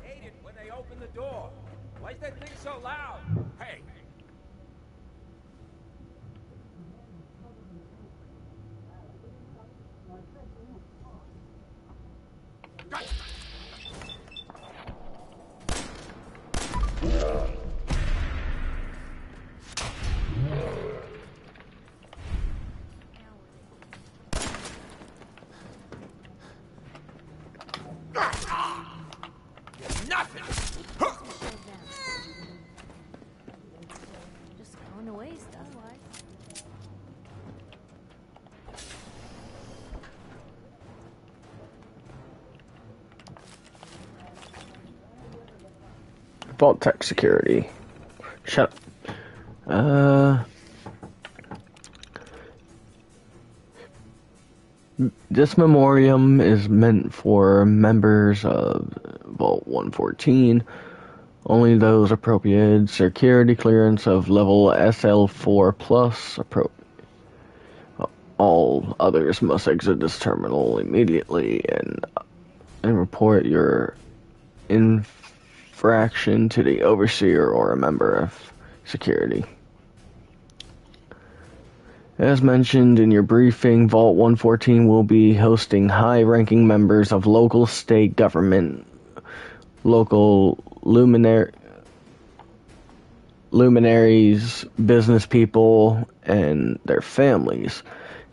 Hate it when they open the door. Why's that thing so loud? Hey! Nothing! Just going to waste otherwise. Vault Tech Security. Shut up. This memoriam is meant for members of Vault 114. Only those appropriate security clearance of level SL4 plus all others must exit this terminal immediately and report your infraction to the overseer or a member of security. As mentioned in your briefing, Vault 114 will be hosting high-ranking members of local state government, local luminaries, business people, and their families.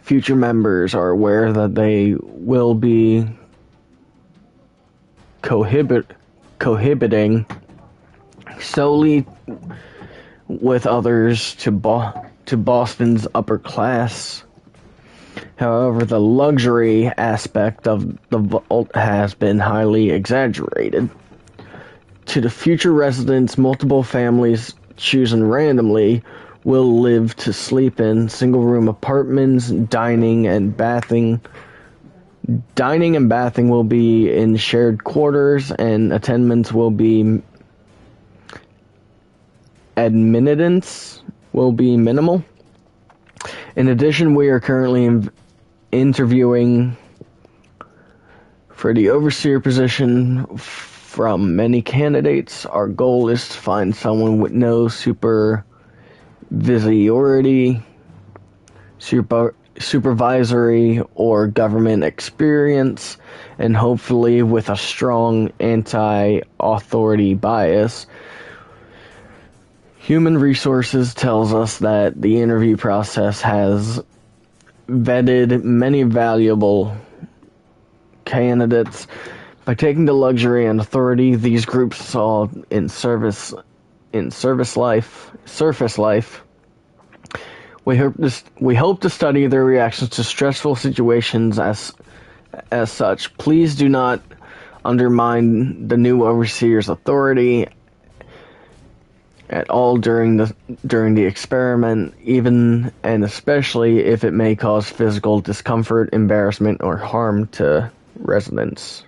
Future members are aware that they will be cohabiting solely with others to Boston's upper class. However, the luxury aspect of the vault has been highly exaggerated. To the future residents, multiple families chosen randomly will live to sleep in single-room apartments. Dining and bathing will be in shared quarters, and attendance will be admittance will be minimal. In addition, we are currently interviewing for the overseer position from many candidates. Our goal is to find someone with no supervisory, supervisory or government experience, and hopefully with a strong anti-authority bias. Human Resources tells us that the interview process has vetted many valuable candidates. By taking the luxury and authority these groups saw in surface life, we hope to study their reactions to stressful situations as such. Please do not undermine the new overseer's authority at all during the experiment, even and especially if it may cause physical discomfort, embarrassment, or harm to residents.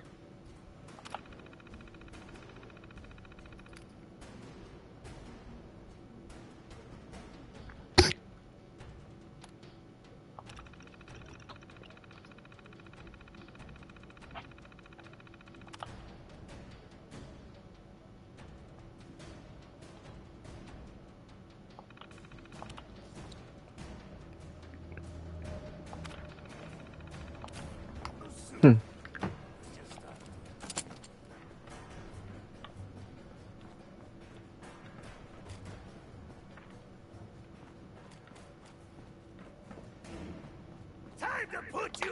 Time to put you.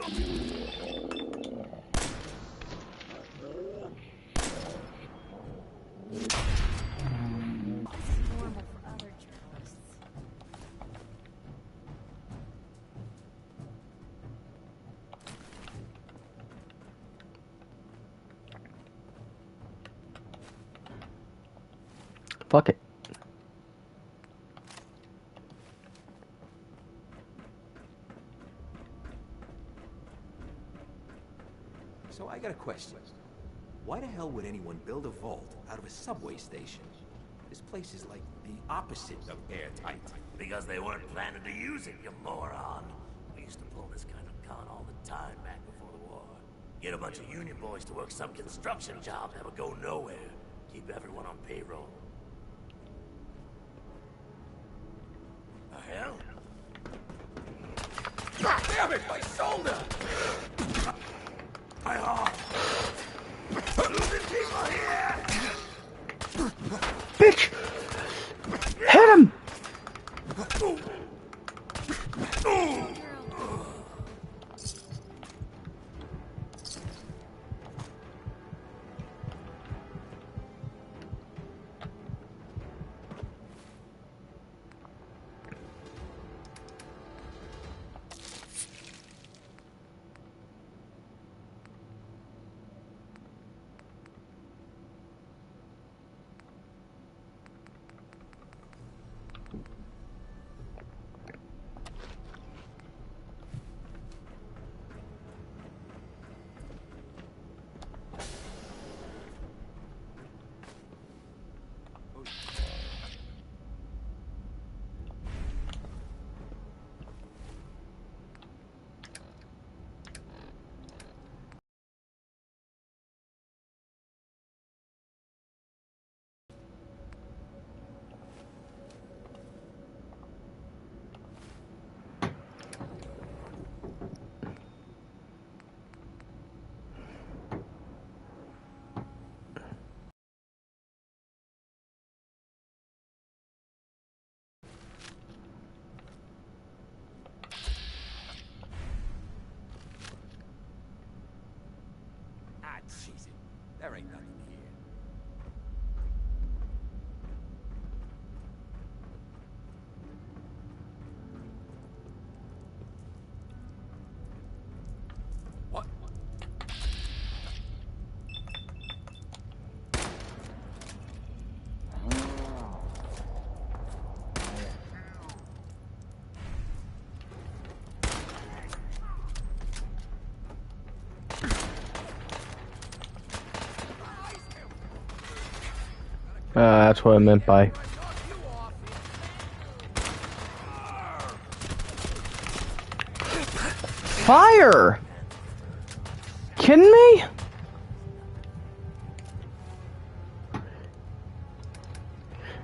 Normal for other journalists. Fuck it. So I got a question. Why the hell would anyone build a vault out of a subway station? This place is like the opposite of airtight. Because they weren't planning to use it, you moron. We used to pull this kind of con all the time back before the war. Get a bunch of union boys to work some construction job that would go nowhere. Keep everyone on payroll. The hell? God damn it, my shoulder! My arm! Losing people here! Bitch! Hit him! Jeez, there ain't nothing here. What? That's what I meant by. fire! Kidding me?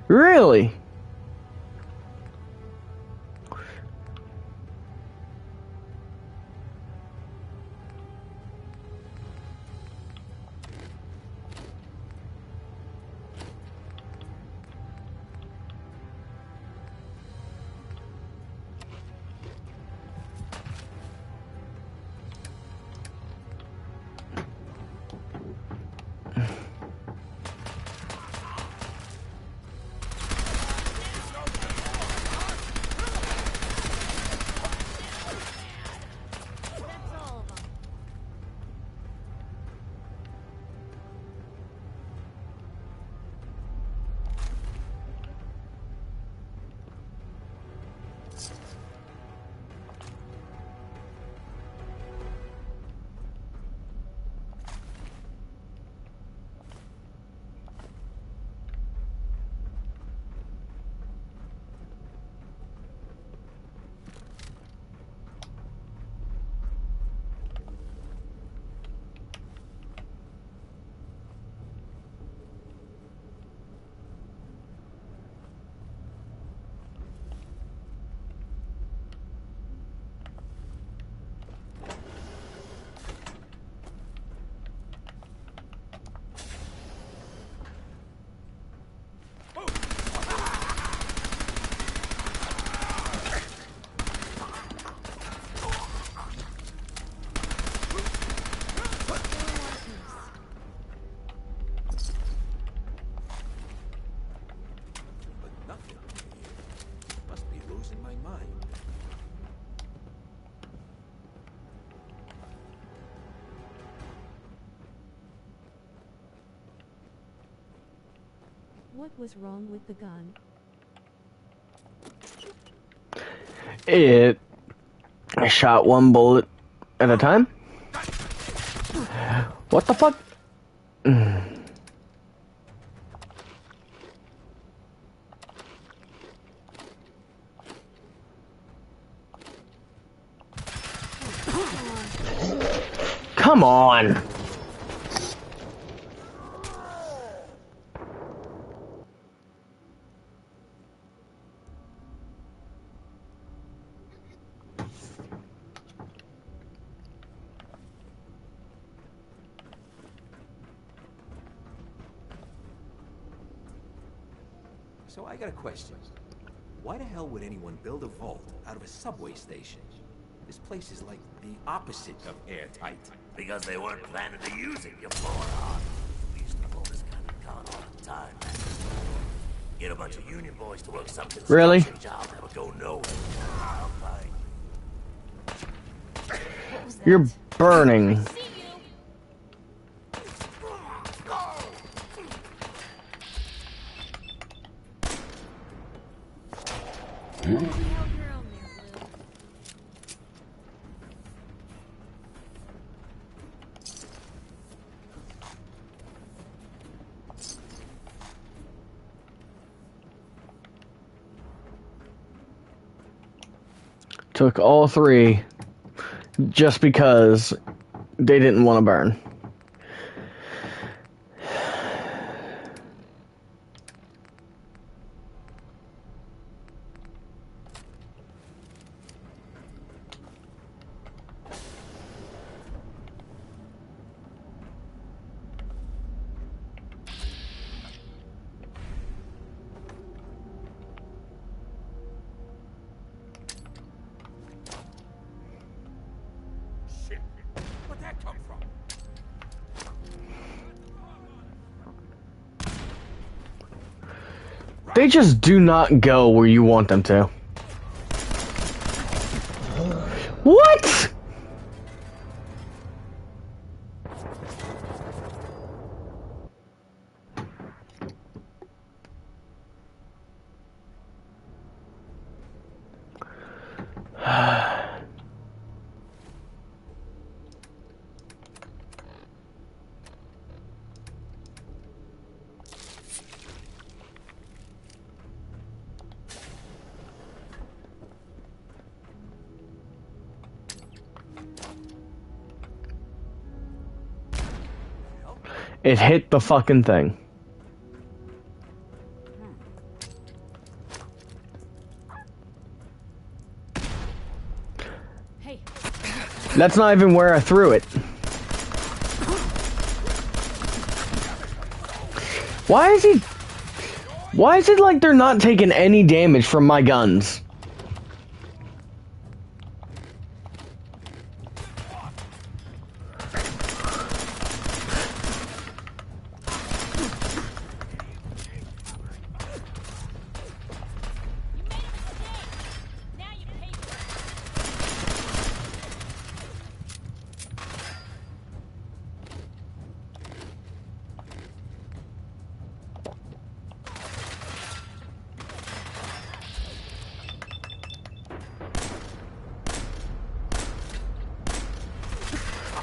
Really? What was wrong with the gun? It shot one bullet at a time. What the fuck? Come on. So I got a question. Why the hell would anyone build a vault out of a subway station? This place is like the opposite of airtight. Because they weren't planning to use it, you moron. We used to pull this kind of con all the time, man. Get a bunch of union boys to work some construction Really? job that would go nowhere. I'll find. You're burning. Took all three just because they didn't want to burn. Shit! Where'd that come from? They just do not go where you want them to. What? It hit the fucking thing. Hey. That's not even where I threw it. Why is it like they're not taking any damage from my guns?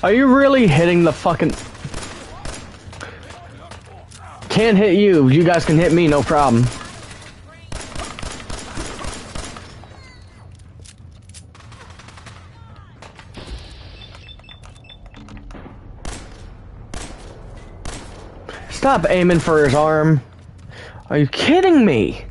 Are you really hitting the fucking... Can't hit you. You guys can hit me, no problem. Stop aiming for his arm. Are you kidding me?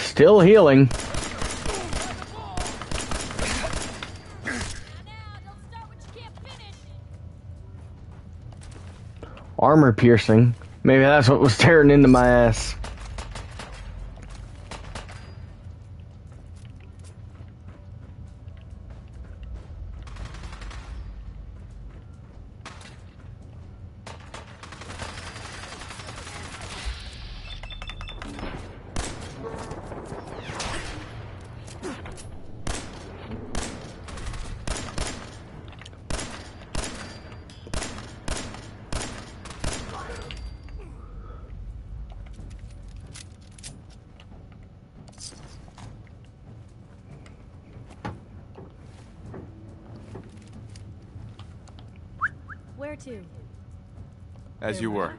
Still healing. Armor piercing. Maybe that's what was tearing into my ass. Where to? As you were.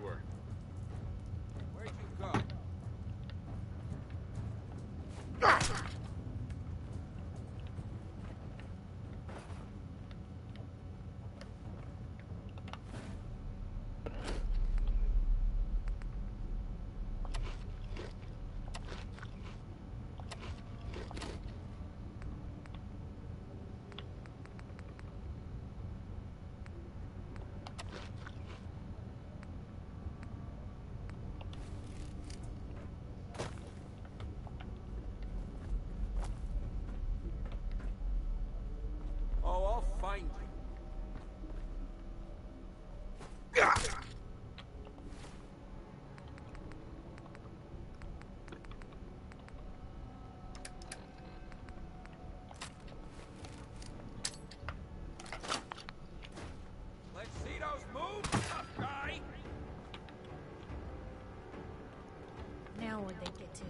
Oh, I'll find you. Let's see those moves, tough guy. Now where'd they get to?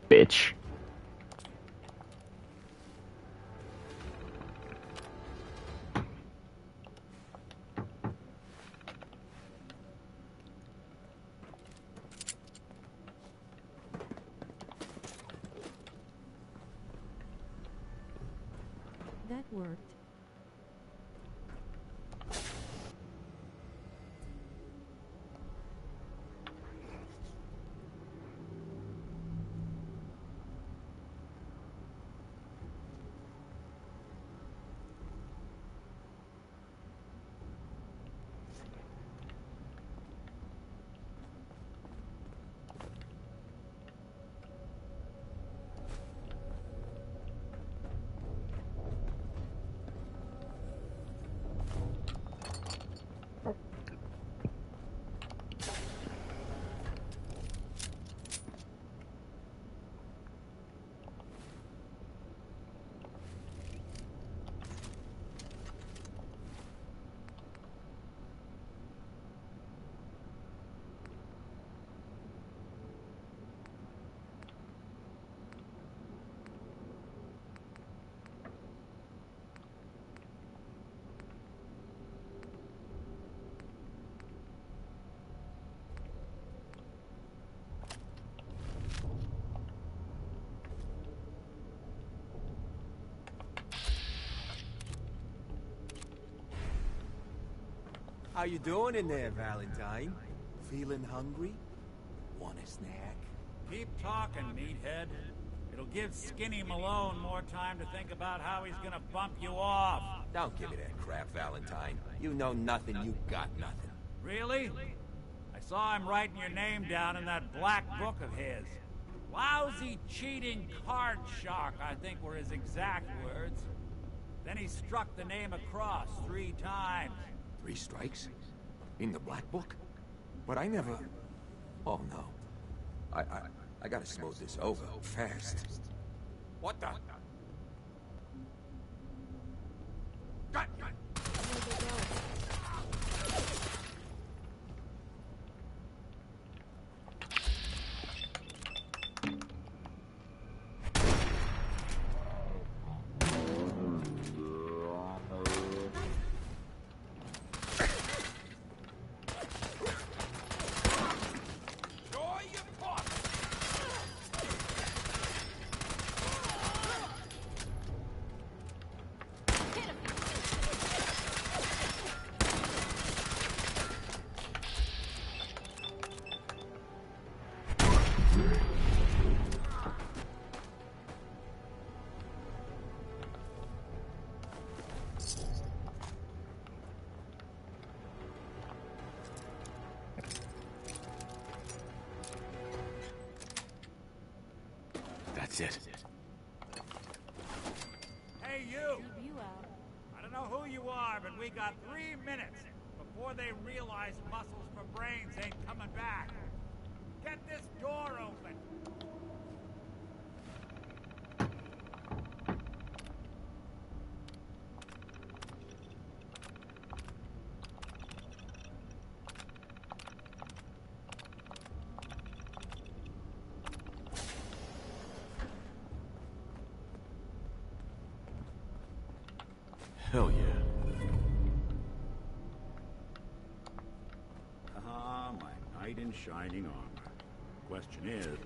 Bitch. That worked. How you doing in there, Valentine? Feeling hungry? Want a snack? Keep talking, meathead. It'll give Skinny Malone more time to think about how he's gonna bump you off. Don't give me that crap, Valentine. You know nothing, you got nothing. Really? I saw him writing your name down in that black book of his. Lousy, cheating card shark, I think were his exact words. Then he struck the name across 3 times. 3 strikes? In the black book? But I never... Oh, no. I gotta smooth this over fast. What the... God. That's it. Hey, you! I don't know who you are, but we got 3 minutes before they realize muscles for brains ain't coming back. Get this door open! Hell yeah. Ah, my knight in shining armor. Question is...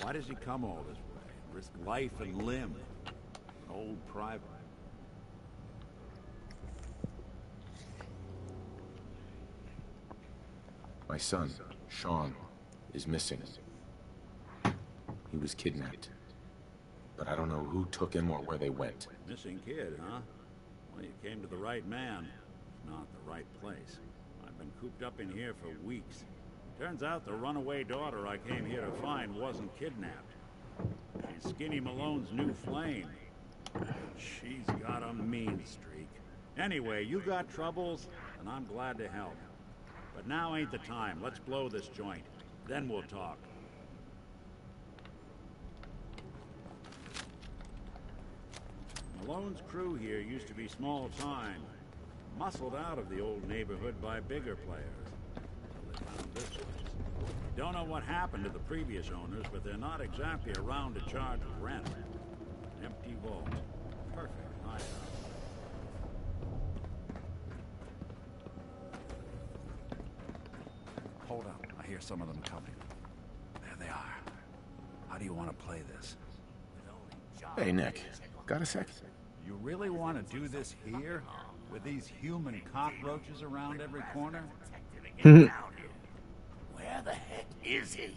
why does he come all this way? Risk life and limb? An old private. My son, Sean, is missing. He was kidnapped. But I don't know who took him or where they went. Missing kid, huh? Well, you came to the right man. Not the right place. I've been cooped up in here for weeks. Turns out the runaway daughter I came here to find wasn't kidnapped. She's Skinny Malone's new flame. She's got a mean streak. Anyway, you got troubles, and I'm glad to help. But now ain't the time. Let's blow this joint. Then we'll talk. Malone's crew here used to be small time. Muscled out of the old neighborhood by bigger players. Until they found this place. Don't know what happened to the previous owners, but they're not exactly around to charge rent. An empty vault. Perfect hideout. Hold up. I hear some of them coming. There they are. How do you want to play this? Hey, Nick. Got a sec? You really want to do this here? With these human cockroaches around every corner? Where the heck is he?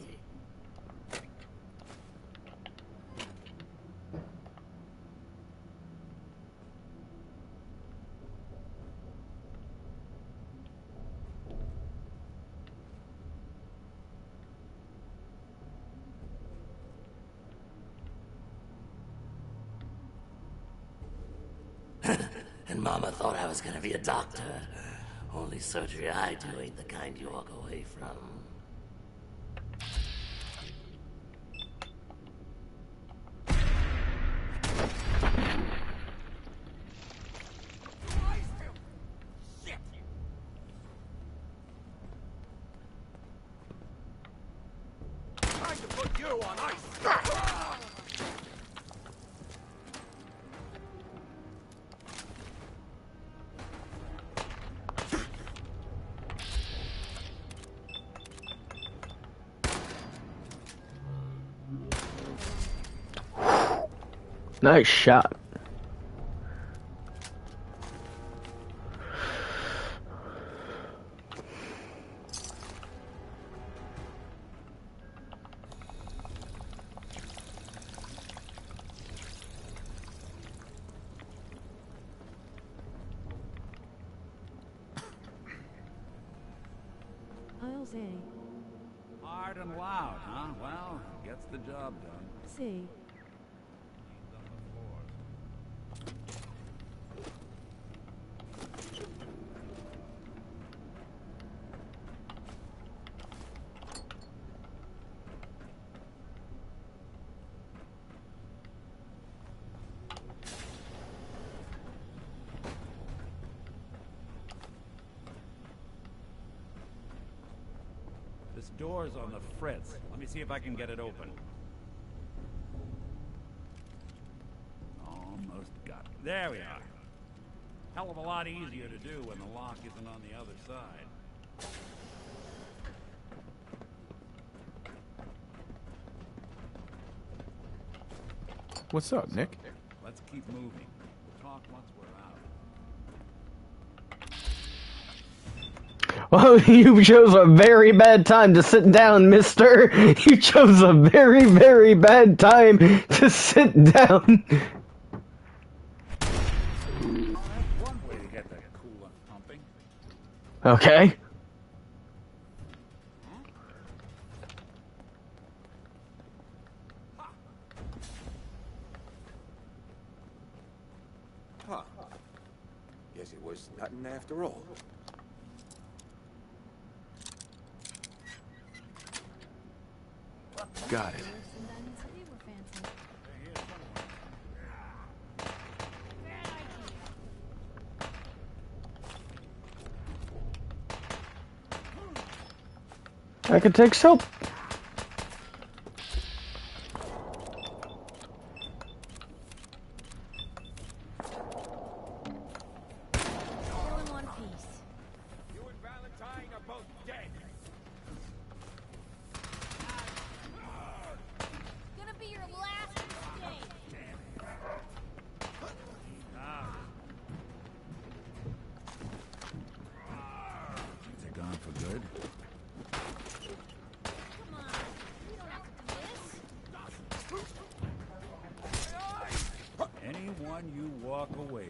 And Mama thought I was gonna be a doctor. Only surgery I do ain't the kind you walk away from. Time to put you on ice! Nice shot. I'll say. Hard and loud, huh? Well, gets the job done. Say. This door's on the fritz. Let me see if I can get it open. Almost got it. There we are. Hell of a lot easier to do when the lock isn't on the other side. What's up, Nick? Let's keep moving. We'll talk once we're out. Well, you chose a very bad time to sit down, mister. You chose a very, very bad time to sit down. One way to get that coolant pumping. Okay. Huh. Guess it was nothing after all. Got it. I could take soap. All in one piece. You and Valentine are both dead. Gonna be your last mistake. They're gone for good. Come on, you don't have to do this. Anyone you walk away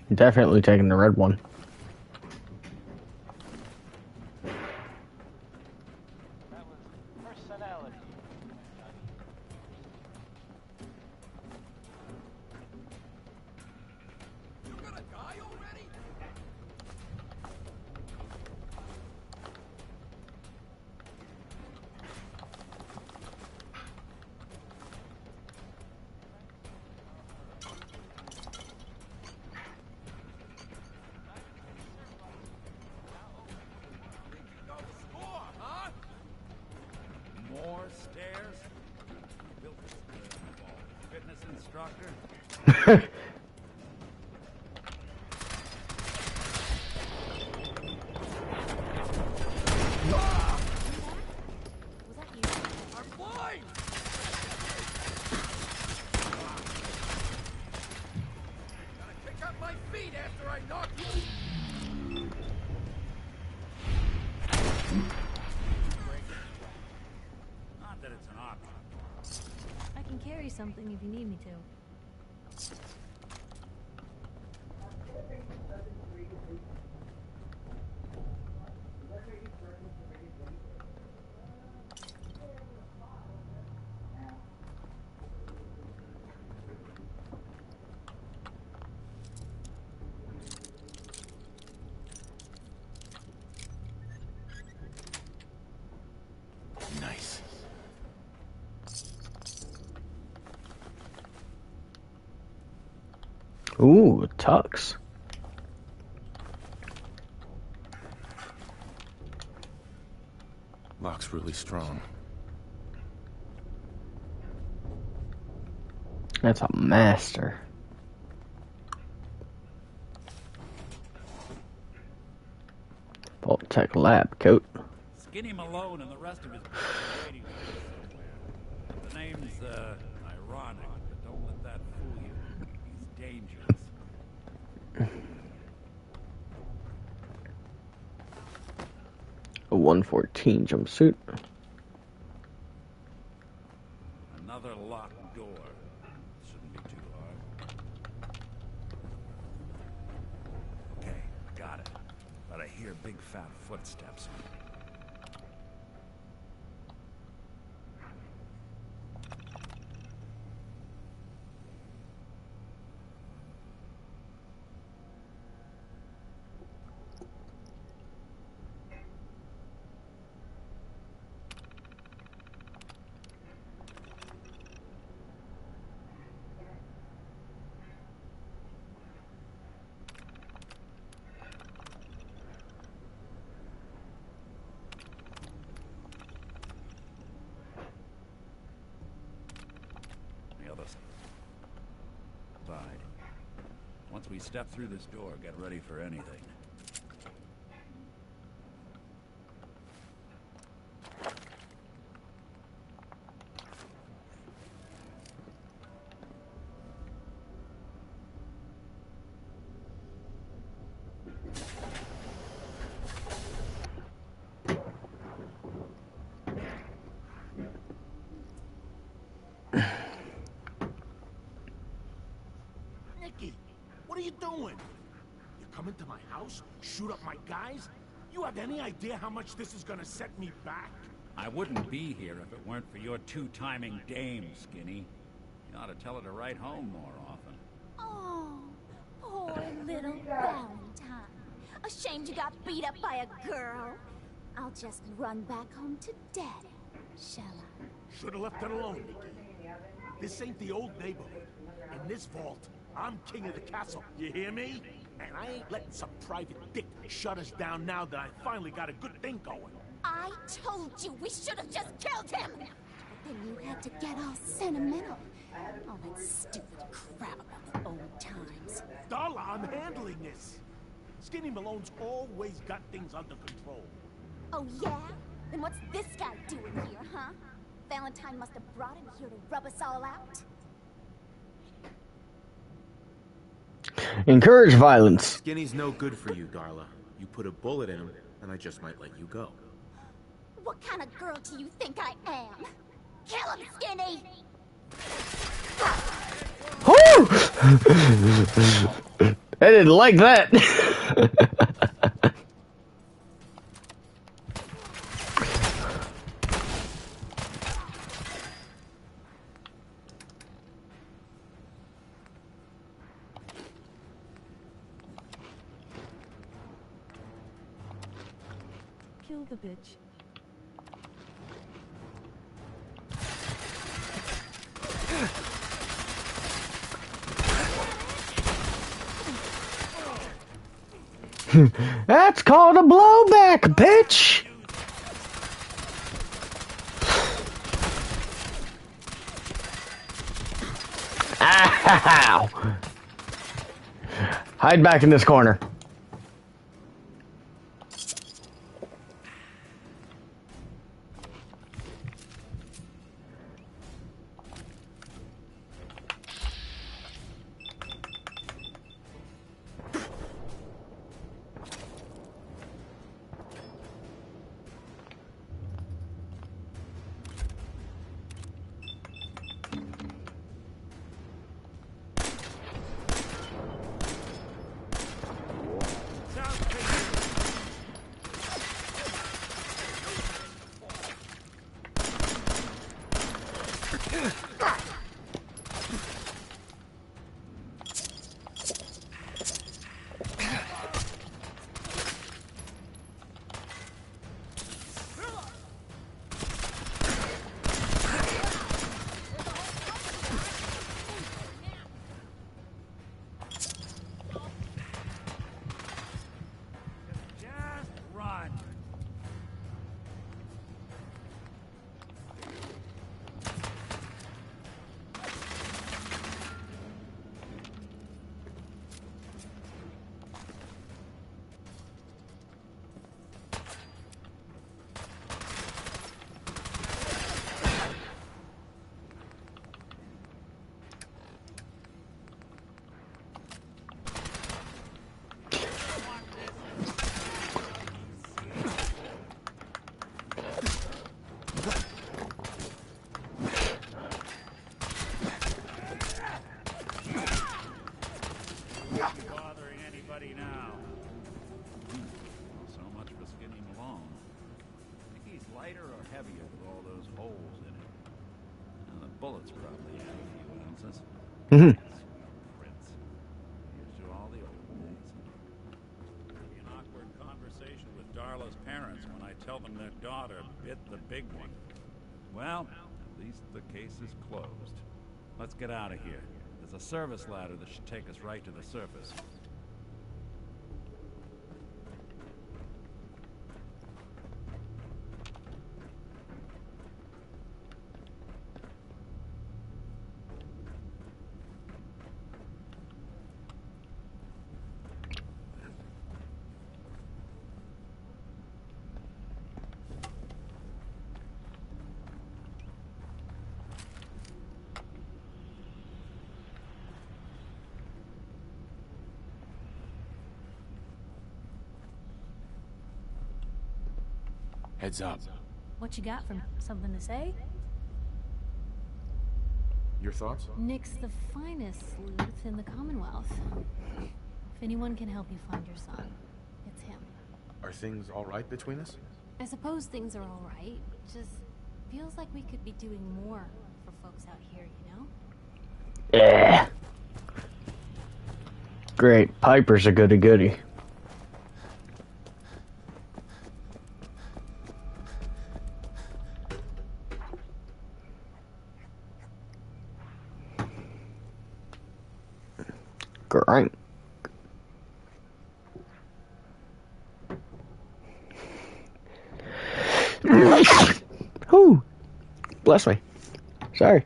from. Definitely taking the red one. More stairs? Built this fitness instructor? I'm blind! Gotta kick up my feet after I knock you. Not that it's an option. I can carry something if you need me to. Nice. Ooh, tux. Lock's really strong. That's a master. Vault-Tec lab coat. Skinny Malone and the rest of his waiting somewhere. The name's, ironic, but don't let that fool you. He's dangerous. A 114 jumpsuit. Another locked door. Shouldn't be too hard. Okay, got it. But I hear big fat footsteps. Once we step through this door, get ready for anything. What are you doing? You come into my house, shoot up my guys? You have any idea how much this is gonna set me back? I wouldn't be here if it weren't for your two-timing dame, Skinny. You ought to tell her to write home more often. Oh, poor little Valentine. Ashamed you got beat up by a girl? I'll just run back home to Daddy, shall I? Should've left it alone, Nikki. This ain't the old neighborhood. In this vault, I'm king of the castle, you hear me? And I ain't letting some private dick shut us down now that I finally got a good thing going. I told you we should have just killed him! But then you had to get all sentimental. All that stupid crap about the old times. Darla, I'm handling this. Skinny Malone's always got things under control. Oh yeah? Then what's this guy doing here, huh? Valentine must have brought him here to rub us all out. Encourage violence. Skinny's no good for you, Darla. You put a bullet in him, and I just might let you go. What kind of girl do you think I am? Kill him, Skinny! I didn't like that. Kill the bitch. That's called a blowback, bitch! Ow! Hide back in this corner. holes in it. Now, the bullets probably add a few ounces. Mm-hmm. Prints. Here's to all the old days. Maybe an awkward conversation with Darla's parents when I tell them their daughter bit the big one. Well, at least the case is closed. Let's get out of here. There's a service ladder that should take us right to the surface. Heads up. What you got from something to say? Your thoughts? Nick's the finest sleuth in the Commonwealth. If anyone can help you find your son, it's him. Are things all right between us? I suppose things are all right. Just feels like we could be doing more for folks out here, you know? Yeah. Great. Piper's a goody-goody. Great. Whew. Bless me. Sorry.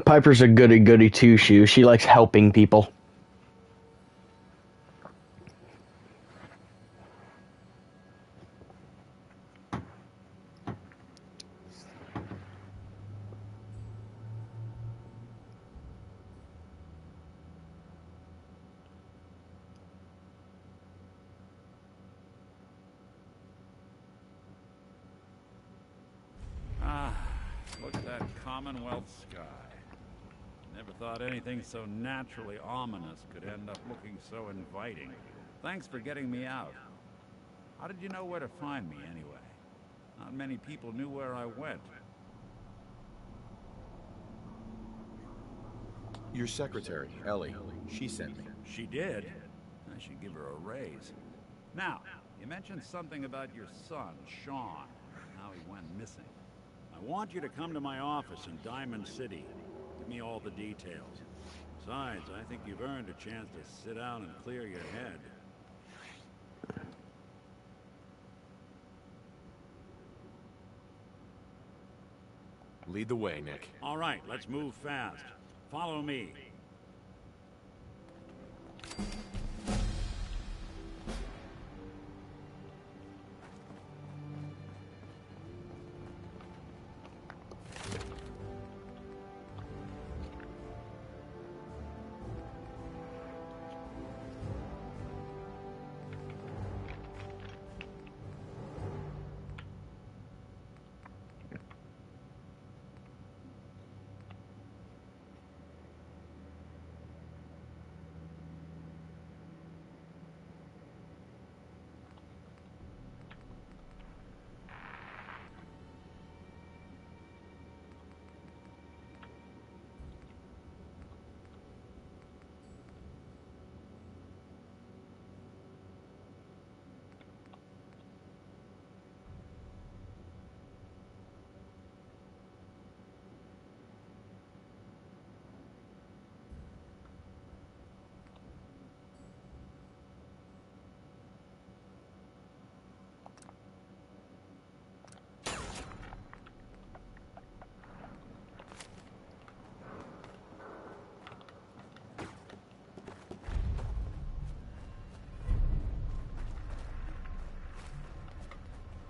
Piper's a goody-goody two-shoe. She likes helping people. Look at that Commonwealth sky. Never thought anything so naturally ominous could end up looking so inviting. Thanks for getting me out. How did you know where to find me, anyway? Not many people knew where I went. Your secretary, Ellie, she sent me. She did? I should give her a raise. Now, you mentioned something about your son, Sean, and how he went missing. I want you to come to my office in Diamond City. Give me all the details. Besides, I think you've earned a chance to sit down and clear your head. Lead the way, Nick. All right, let's move fast. Follow me.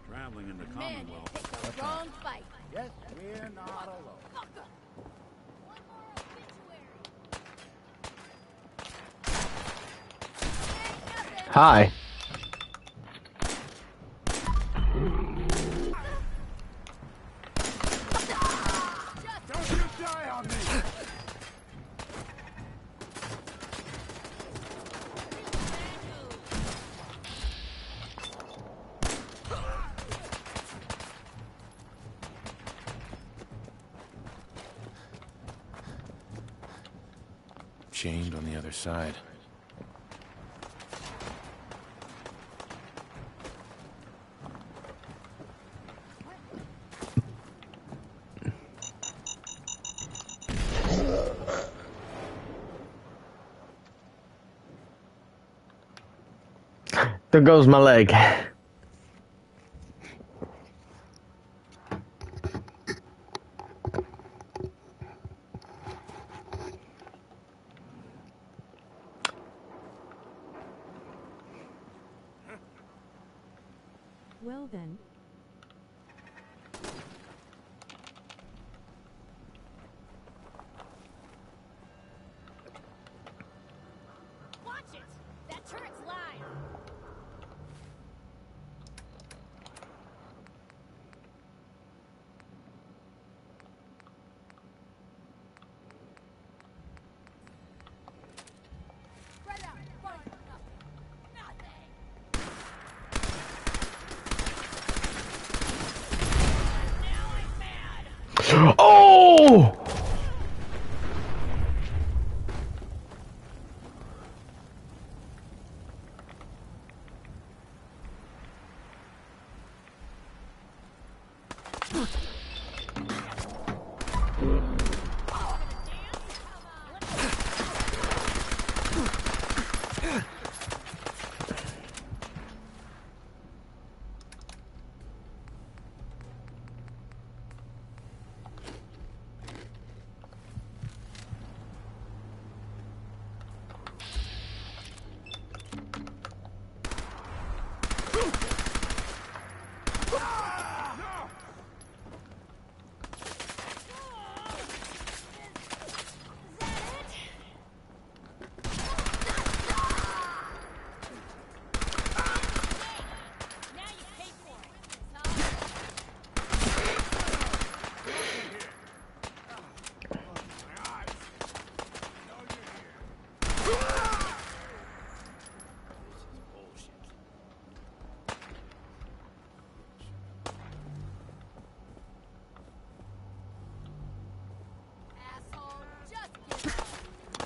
Traveling in the Commonwealth. Picked the wrong fight. Yes, we're not alone. Hi. Don't you die on me! chained on the other side. There goes my leg. Well then. Watch it! That turret's live! Spread out! Run! Nothing! Oh!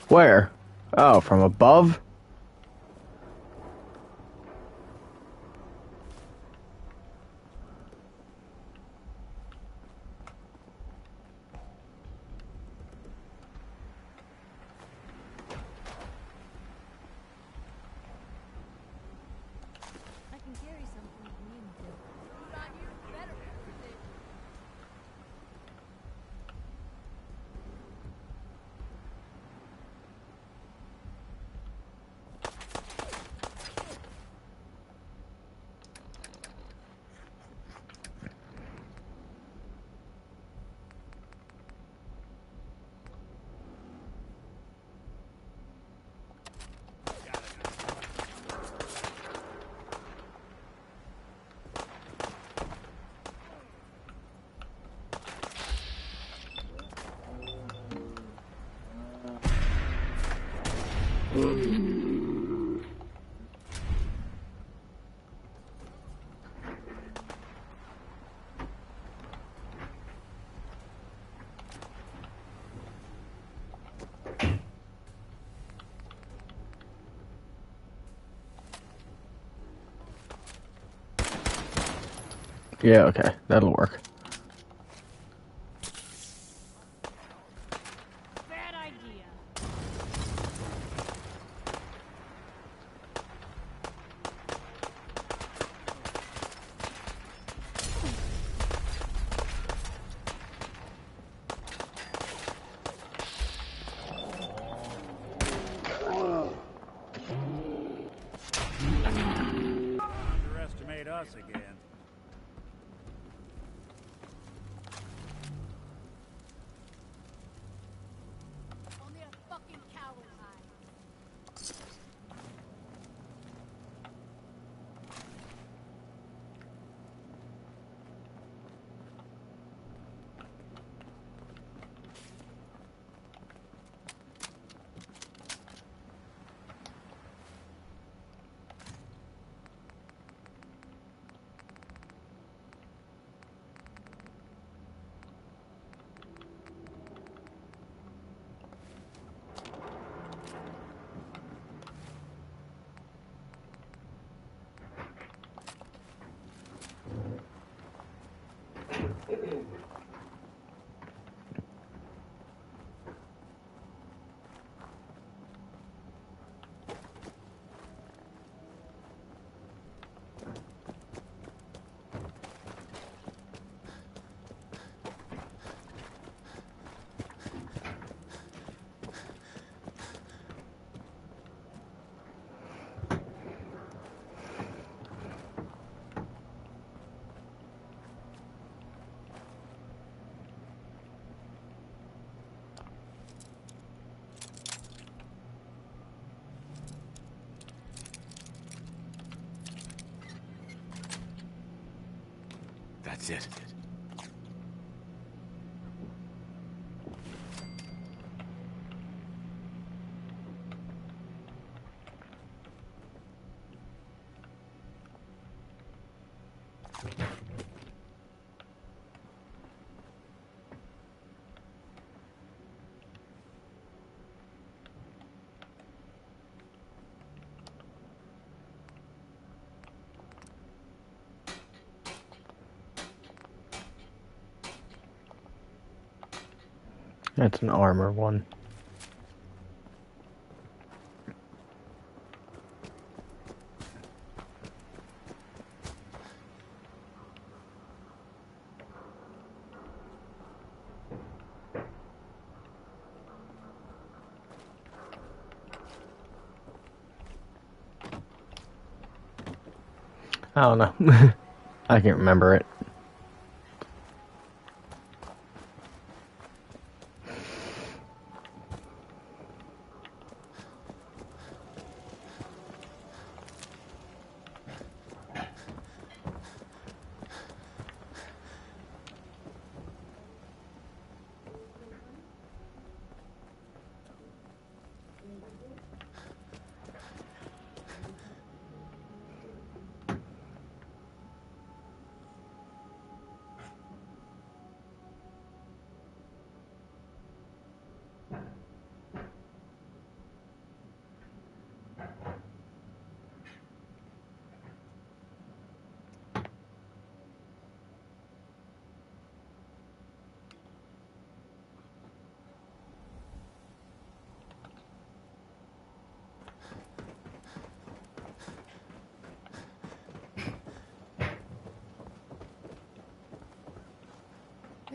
Where? Oh, from above? I can carry something if you need me to. Yeah, okay, that'll work. Bad idea. Underestimate us again. Only a fucking coward hide. That's it. That's an armor one. I don't know. I can't remember it.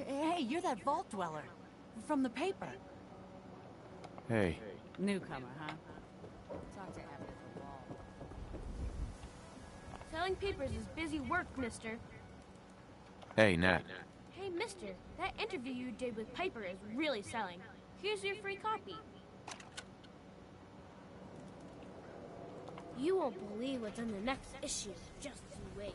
Hey, you're that vault dweller from the paper. Hey. Newcomer, huh? Talk to Abby at the wall. Selling papers is busy work, mister. Hey, Nat. Hey, mister, that interview you did with Piper is really selling. Here's your free copy. You won't believe what's in the next issue. Just you wait.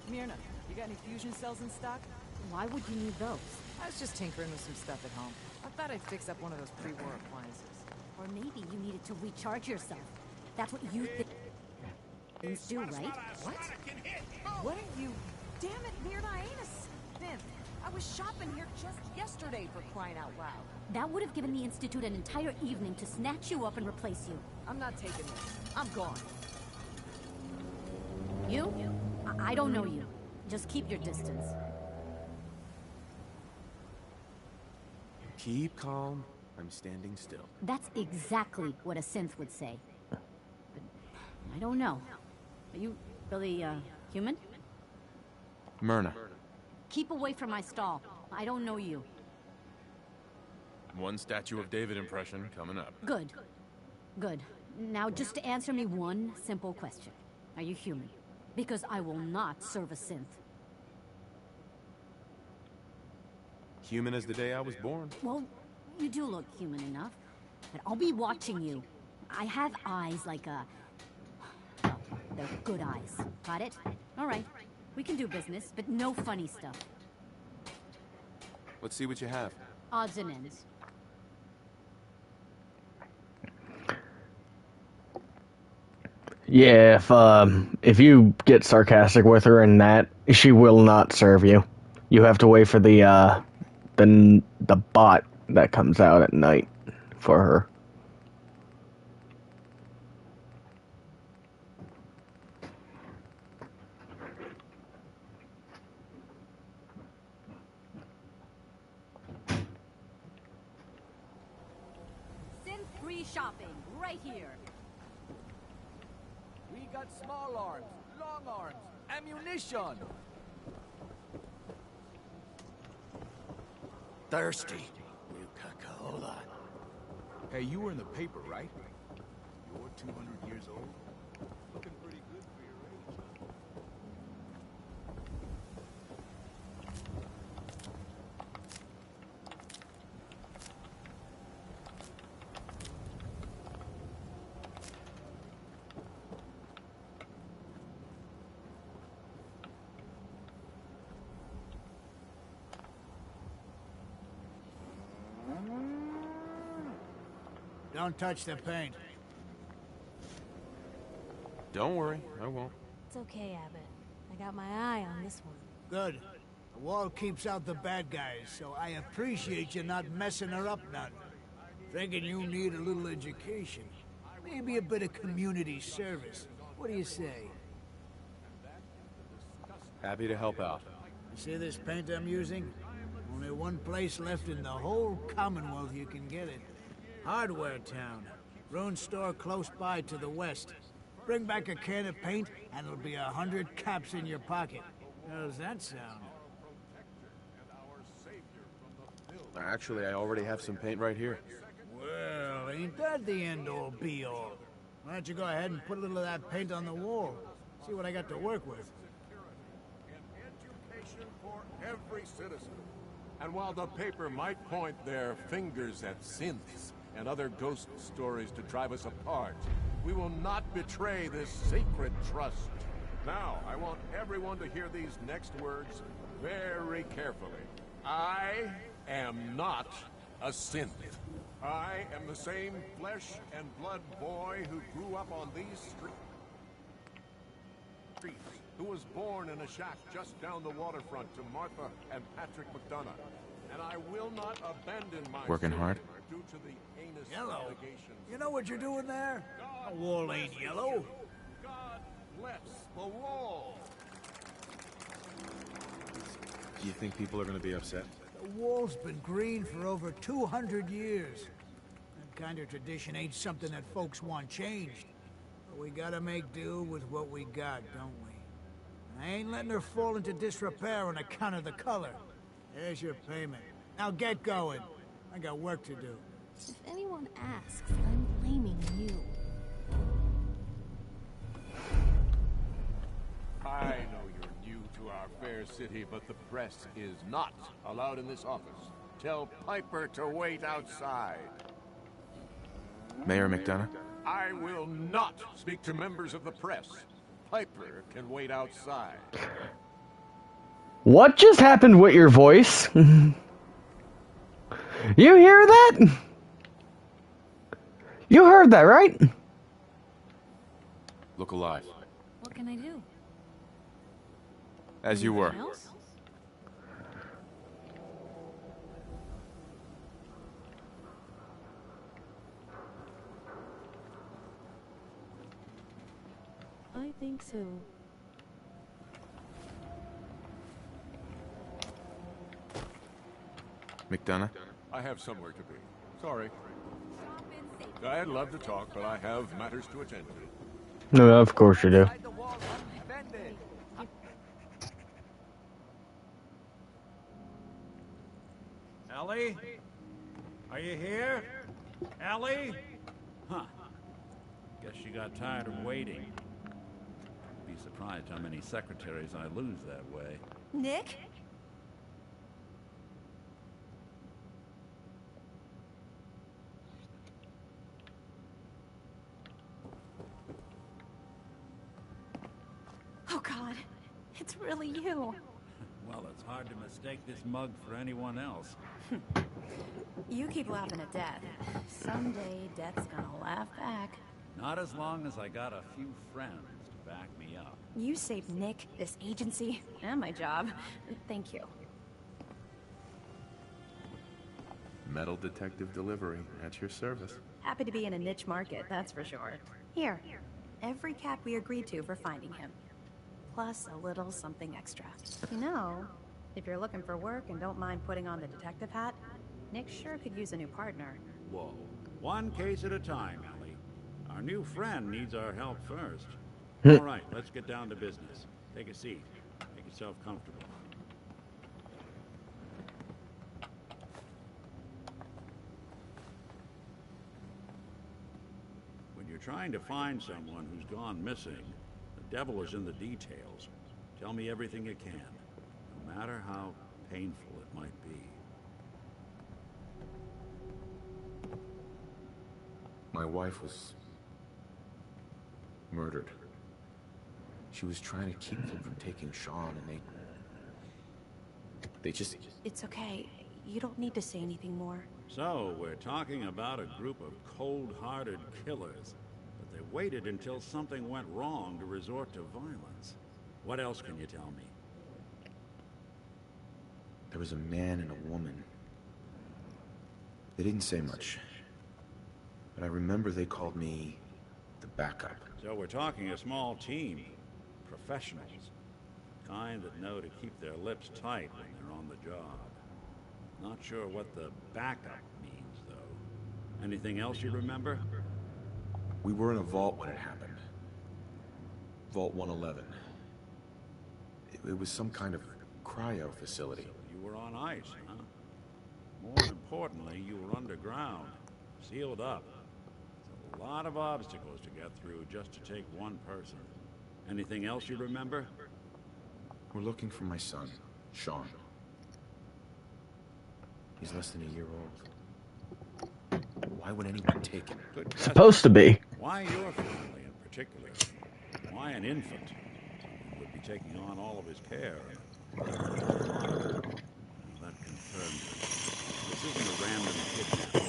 Myrna, you got any fusion cells in stock? Why would you need those? I was just tinkering with some stuff at home. I thought I'd fix up one of those pre-war appliances. Or maybe you needed to recharge yourself. That's what you think things do, right? What? What are you... Damn it, Myrna, I ain't a synth. I was shopping here just yesterday, for crying out loud. That would have given the Institute an entire evening to snatch you up and replace you. I'm not taking this. I'm gone. You? I don't know you. Just keep your distance. Keep calm. I'm standing still. That's exactly what a synth would say. But I don't know. Are you really, human? Myrna. Keep away from my stall. I don't know you. One Statue of David impression coming up. Good. Good. Now just answer me one simple question. Are you human? Because I will not serve a synth. Human as the day I was born. Well, you do look human enough. But I'll be watching you. I have eyes like a... Well, they're good eyes. Got it? All right. We can do business, but no funny stuff. Let's see what you have. Odds and ends. Yeah, if you get sarcastic with her and that, she will not serve you. You have to wait for the bot that comes out at night for her. Synth-free shopping, right here. We got small arms, long arms, ammunition. Thirsty. Nuka-Cola. Hey, you were in the paper, right? You're 200 years old? Looking pretty good for your age. Don't touch the paint. Don't worry, I won't. It's okay, Abbott. I got my eye on this one. Good. The wall keeps out the bad guys, so I appreciate you not messing her up none. Thinking you need a little education. Maybe a bit of community service. What do you say? Happy to help out. You see this paint I'm using? Only one place left in the whole Commonwealth you can get it. Hardware Town. Ruin store close by to the west. Bring back a can of paint, and it'll be 100 caps in your pocket. How's that sound? Actually, I already have some paint right here. Well, ain't that the end-all, be-all? Why don't you go ahead and put a little of that paint on the wall? See what I got to work with. Education for every citizen. And while the paper might point their fingers at synths and other ghost stories to drive us apart, we will not betray this sacred trust. Now, I want everyone to hear these next words very carefully. I am not a synth. I am the same flesh and blood boy who grew up on these streets, who was born in a shack just down the waterfront to Martha and Patrick McDonough. And I will not abandon my Working hard? due to the heinous Yellow? allegations. You know what you're doing there? The wall ain't yellow. God bless the wall. Do you think people are gonna be upset? The wall's been green for over 200 years. That kind of tradition ain't something that folks want changed. But we gotta make do with what we got, don't we? And I ain't letting her fall into disrepair on account of the color. There's your payment. Now get going. I got work to do. If anyone asks, I'm blaming you. I know you're new to our fair city, but the press is not allowed in this office. Tell Piper to wait outside. Mayor McDonough? I will not speak to members of the press. Piper can wait outside. What just happened with your voice? You hear that? You heard that, right? Look alive. What can I do? As you were. Anything else? I think so. McDonough? I have somewhere to be. Sorry. I'd love to talk, but I have matters to attend to. No, of course you do. Ellie? Are you here? Ellie? Huh. Guess she got tired of waiting. Be surprised how many secretaries I lose that way. Nick? Oh God, it's really you. Well, it's hard to mistake this mug for anyone else. You keep laughing at Death. Someday, Death's gonna laugh back. Not as long as I got a few friends to back me up. You saved Nick, this agency, and my job. Thank you. Metal detective delivery at your service. Happy to be in a niche market, that's for sure. Here, every cap we agreed to for finding him. Plus a little something extra. You know, if you're looking for work and don't mind putting on the detective hat, Nick sure could use a new partner. Whoa. One case at a time, Ellie. Our new friend needs our help first. All right, let's get down to business. Take a seat. Make yourself comfortable. When you're trying to find someone who's gone missing, the devil is in the details. Tell me everything you can, no matter how painful it might be. My wife was murdered. She was trying to keep them from taking Sean, and they just... It's okay. You don't need to say anything more. So, we're talking about a group of cold-hearted killers, but they waited until something went wrong to resort to violence. What else can you tell me? There was a man and a woman. They didn't say much. But I remember they called me the backup. So we're talking a small team. Professionals. Kind that know to keep their lips tight when they're on the job. Not sure what the backup means, though. Anything else you remember? We were in a vault when it happened. Vault 111. It was some kind of cryo facility. So you were on ice, huh? More importantly, you were underground. Sealed up. It's a lot of obstacles to get through just to take one person. Anything else you remember? We're looking for my son, Sean. He's less than a year old. Why would anyone take him? Supposed to be. Why your family in particular? Why an infant? Someone would be taking on all of his care. That confirms it. This isn't a random kidnapping.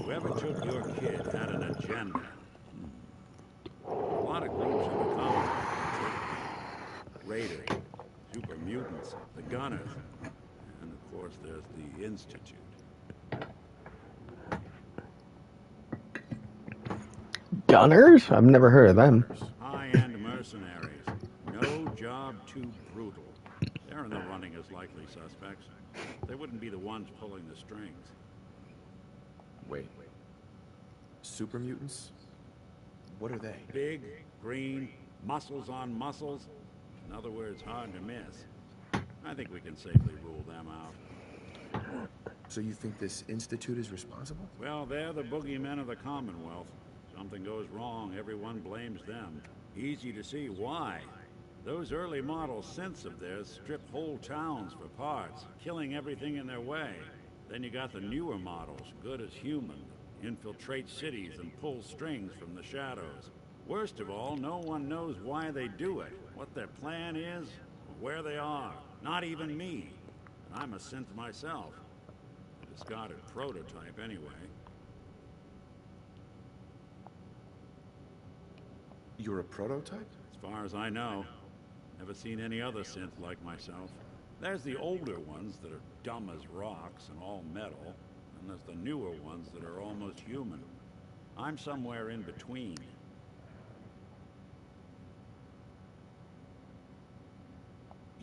Whoever took your kid had an agenda. A lot of groups have a common. Raiders, super mutants, the Gunners, and of course there's the Institute. Gunners? I've never heard of them. High-end mercenaries. No job too brutal. They're in the running as likely suspects. They wouldn't be the ones pulling the strings. Wait. Super mutants? What are they? Big, green, muscles on muscles. In other words, hard to miss. I think we can safely rule them out. So you think this Institute is responsible? Well, they're the boogeymen of the Commonwealth. Something goes wrong, everyone blames them. Easy to see why. Those early model synths of theirs strip whole towns for parts, killing everything in their way. Then you got the newer models, good as human, infiltrate cities and pull strings from the shadows. Worst of all, no one knows why they do it, what their plan is, or where they are. Not even me. And I'm a synth myself. A discarded prototype anyway. You're a prototype? As far as I know. Never seen any other synth like myself. There's the older ones that are dumb as rocks and all metal, and there's the newer ones that are almost human. I'm somewhere in between.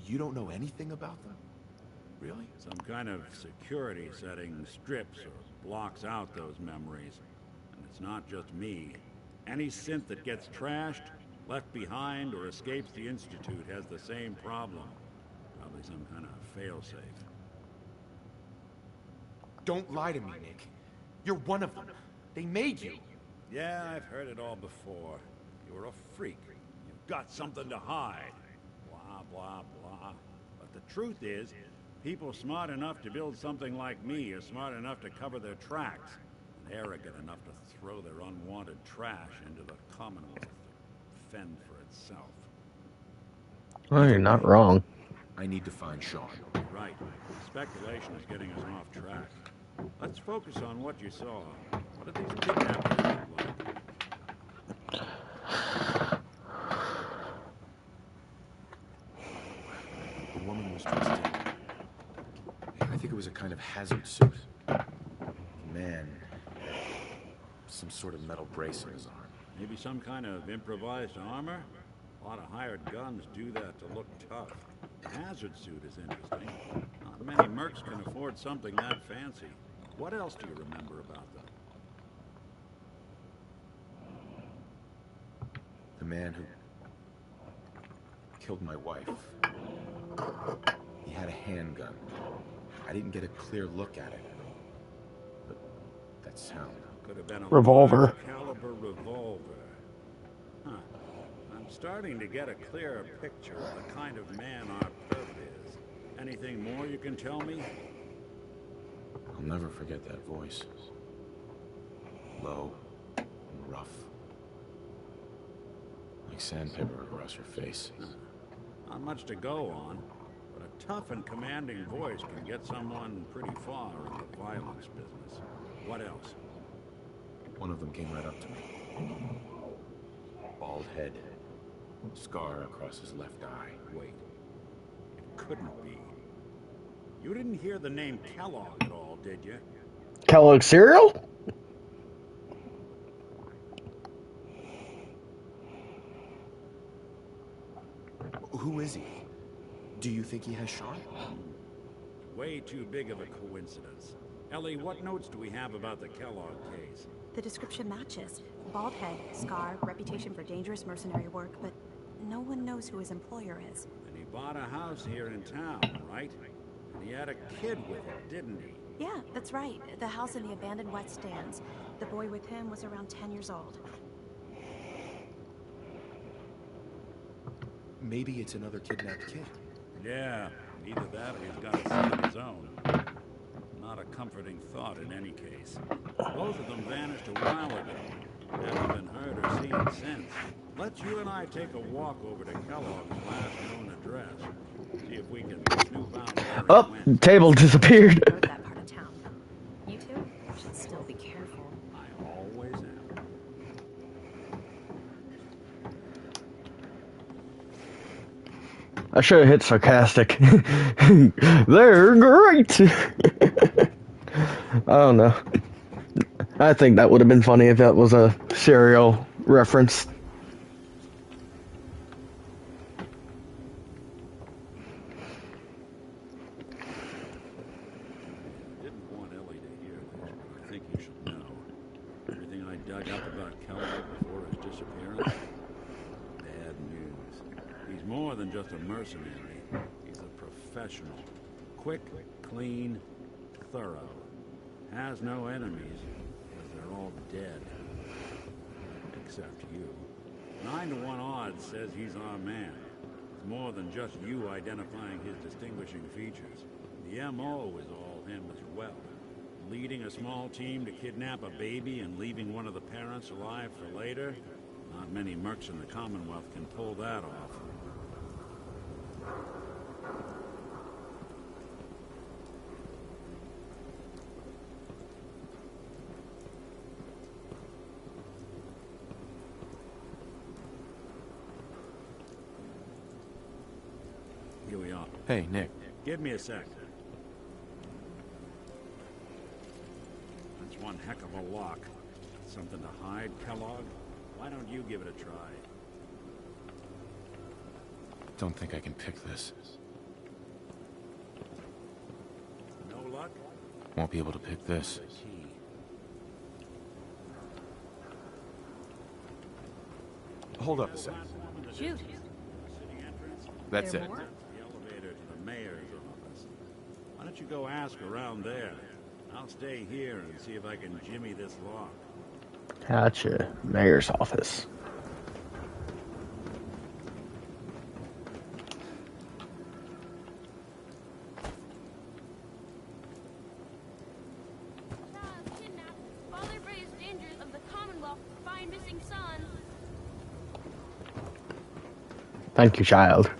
You don't know anything about them? Really? Some kind of security setting strips or blocks out those memories. And it's not just me. Any synth that gets trashed, left behind, or escapes the Institute has the same problem. Probably some kind of failsafe. Don't lie to me, Nick. You're one of them. They made you. Yeah, I've heard it all before. You're a freak. You've got something to hide. Blah, blah, blah. But the truth is, people smart enough to build something like me are smart enough to cover their tracks, and arrogant enough to throw their unwanted trash into the Commonwealth to fend for itself. Well, you're not wrong. I need to find Sean. Right. Speculation is getting us off track. Let's focus on what you saw. What did these kidnappers look like? The woman was dressed in... I think it was a kind of hazard suit. The man... some sort of metal brace in his arm. Maybe some kind of improvised armor? A lot of hired guns do that to look tough. The hazard suit is interesting. Not many mercs can afford something that fancy. What else do you remember about them? The man who killed my wife. He had a handgun. I didn't get a clear look at it. But that sound. Could have been a revolver. large caliber revolver. Huh. I'm starting to get a clearer picture of the kind of man our perp is. Anything more you can tell me? I'll never forget that voice. Low and rough. Like sandpaper across her face. Not much to go on, but a A tough and commanding voice can get someone pretty far in the violence business. What else? One of them came right up to me. Bald head. Scar across his left eye. Wait. It couldn't be. You didn't hear the name Kellogg at all, did you? Kellogg cereal? Who is he? Do you think he has Sean? Way too big of a coincidence. Ellie, what notes do we have about the Kellogg case? The description matches. Bald head, scar, reputation for dangerous mercenary work, but no one knows who his employer is. And he bought a house here in town, right? And he had a kid with him, didn't he? Yeah, that's right. The house in the abandoned West Stands. The boy with him was around 10 years old. Maybe it's another kidnapped kid. Yeah, either that or he's got a son of his own. Not a comforting thought in any case. Both of them vanished a while ago. Haven't been heard or seen since. Let's you and I take a walk over to Kellogg's last known address. See if we can snoop out where he Oh, went. table disappeared. That part of town. You two should still be careful. I always am. I should have hit sarcastic. They're great. I don't know. I think that would have been funny if that was a cereal reference. Didn't want Ellie to hear this, but I think you should know. Everything I dug up about Kellogg before his disappearance, bad news. He's more than just a mercenary. He's a professional. Quick, clean, thorough. Has no enemies, because they're all dead. Except you. 9 to 1 odds says he's our man. It's more than just you identifying his distinguishing features. The MO is all him as well. Leading a small team to kidnap a baby and leaving one of the parents alive for later? Not many mercs in the Commonwealth can pull that off. Here we are. Hey, Nick. Give me a sec. That's one heck of a lock. Something to hide, Kellogg? Why don't you give it a try? Don't think I can pick this. No luck? Won't be able to pick this. Key. Hold up a sec. Shoot. That's There it. more? The elevator to the mayor's office. Why don't you go ask around there? I'll stay here and see if I can jimmy this lock. Gotcha. Mayor's office. Child kidnapped. Father braves dangers of the Commonwealth to find missing son. Thank you, child.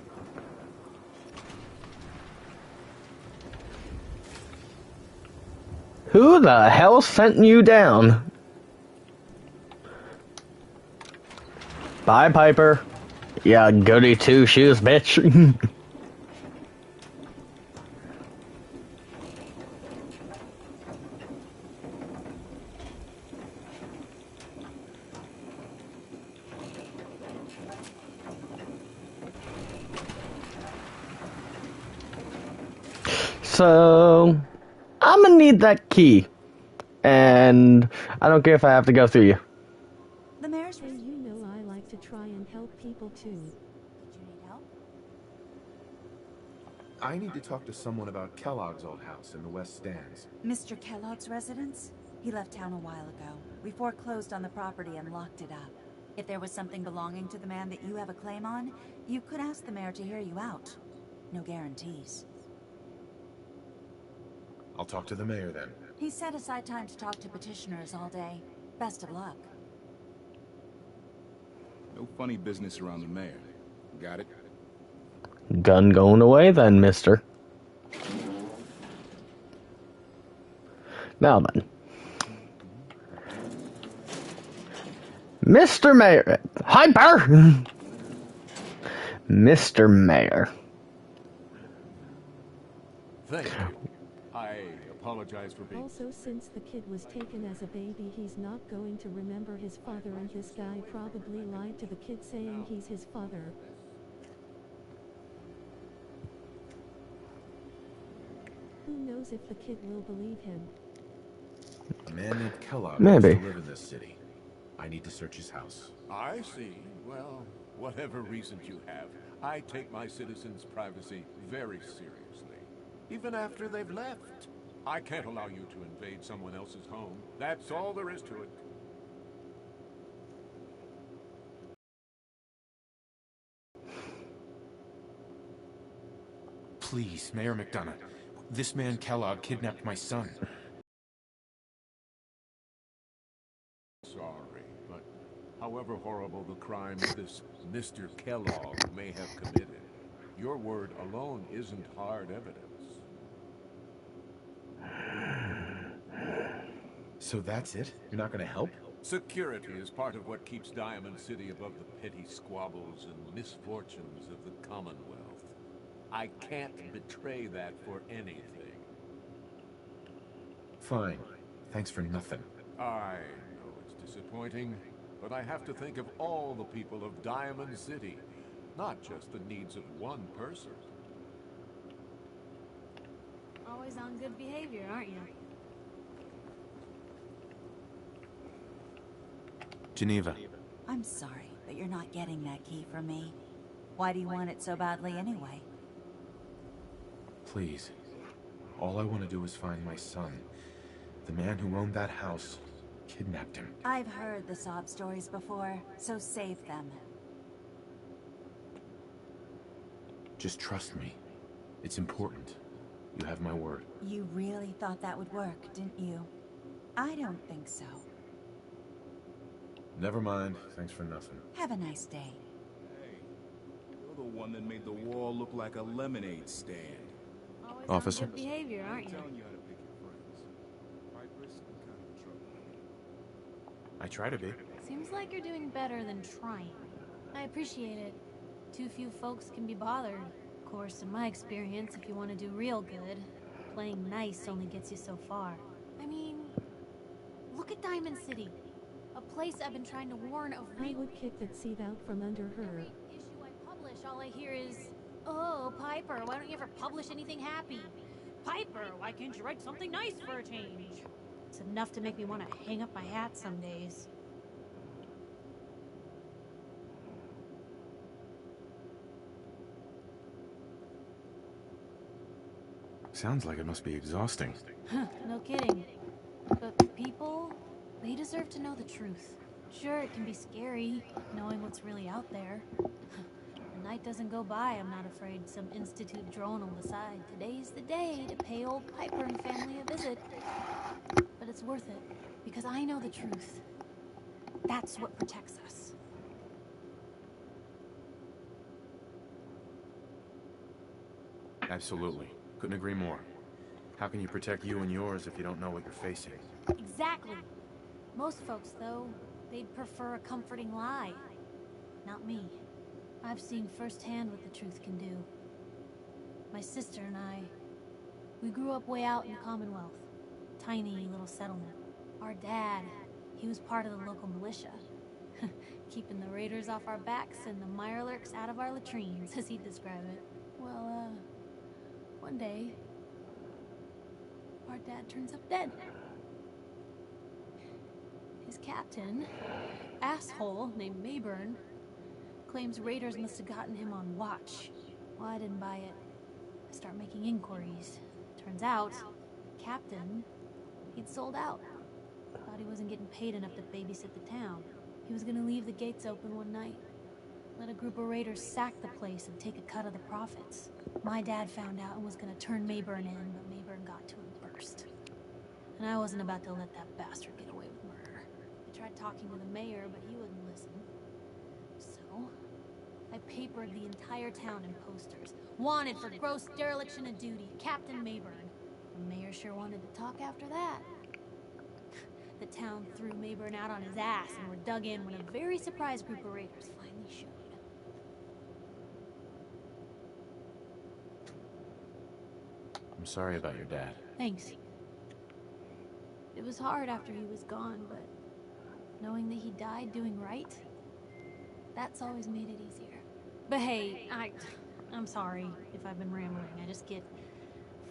Who the hell sent you down? Bye, Piper. Yeah, goody two shoes, bitch. So, I'm gonna need that key. And I don't care if I have to go through you. The mayor's... Hey, you know I like to try and help people too. Did you need help? I need to talk to someone about Kellogg's old house in the West Stands. Mr. Kellogg's residence? He left town a while ago. We foreclosed on the property and locked it up. If there was something belonging to the man that you have a claim on, you could ask the mayor to hear you out. No guarantees. I'll talk to the mayor then. He set aside time to talk to petitioners all day. Best of luck. No funny business around the mayor. Got it? Gun going away then, mister. Now then. Mr. Mayor. Hyper! Mr. Mayor. Thank you. I apologize for being... Also, since the kid was taken as a baby, he's not going to remember his father, and this guy probably lied to the kid saying he's his father. Who knows if the kid will believe him? A man named Kellogg Maybe. used to live in this city. I need to search his house. I see. Well, whatever reasons you have, I take my citizens' privacy very seriously. Even after they've left. I can't allow you to invade someone else's home. That's all there is to it. Please, Mayor McDonough. This man Kellogg kidnapped my son. Sorry, but however horrible the crime this Mr. Kellogg may have committed, your word alone isn't hard evidence. So that's it? You're not gonna help? Security is part of what keeps Diamond City above the petty squabbles and misfortunes of the Commonwealth. I can't betray that for anything. Fine. Thanks for nothing. I know it's disappointing, but I have to think of all the people of Diamond City, not just the needs of one person. Always on good behavior, aren't you? Geneva. I'm sorry, but you're not getting that key from me. Why do you want it so badly anyway? Please. All I want to do is find my son. The man who owned that house kidnapped him. I've heard the sob stories before, so save them. Just trust me. It's important. You have my word. You really thought that would work, didn't you? I don't think so. Never mind. Thanks for nothing. Have a nice day. Hey, you're the one that made the wall look like a lemonade stand. Always Officer? on good behavior, aren't you? Telling you how to pick your friends. Piper's some kind of trouble. I try to be. Seems like you're doing better than trying. I appreciate it. Too few folks can be bothered. Of course, in my experience, if you want to do real good, playing nice only gets you so far. I mean, look at Diamond City. A place I've been trying to warn of I would kick that seat out from under her. Every issue I publish, all I hear is, "Oh, Piper, why don't you ever publish anything happy? Piper, why can't you write something nice for a change?" It's enough to make me want to hang up my hat some days. Sounds like it must be exhausting. No kidding. But people, they deserve to know the truth. Sure, it can be scary, knowing what's really out there. A night doesn't go by, I'm not afraid some Institute drone will decide today's the day to pay old Piper and family a visit. But it's worth it, because I know the truth. That's what protects us. Absolutely. Couldn't agree more. How can you protect you and yours if you don't know what you're facing? Exactly. Most folks, though, they'd prefer a comforting lie. Not me. I've seen firsthand what the truth can do. My sister and I, we grew up way out in the Commonwealth. Tiny little settlement. Our dad, he was part of the local militia. Keeping the raiders off our backs and the mirelurks out of our latrines, as he'd describe it. Well, one day, our dad turns up dead. His captain, asshole named Mayburn, claims raiders must have gotten him on watch. Well, I didn't buy it. I start making inquiries. Turns out, captain, he'd sold out. Thought he wasn't getting paid enough to babysit the town. He was gonna leave the gates open one night. Let a group of raiders sack the place and take a cut of the profits. My dad found out and was gonna turn Mayburn in, but Mayburn got to him first. And I wasn't about to let that bastard get away with murder. I tried talking to the mayor, but he wouldn't listen. So, I papered the entire town in posters. Wanted for gross dereliction of duty, Captain Mayburn. The mayor sure wanted to talk after that. The town threw Mayburn out on his ass and were dug in when a very surprised group of raiders finally showed. I'm sorry about your dad. Thanks. It was hard after he was gone, but knowing that he died doing right, that's always made it easier. But hey, I'm sorry if I've been rambling. I just get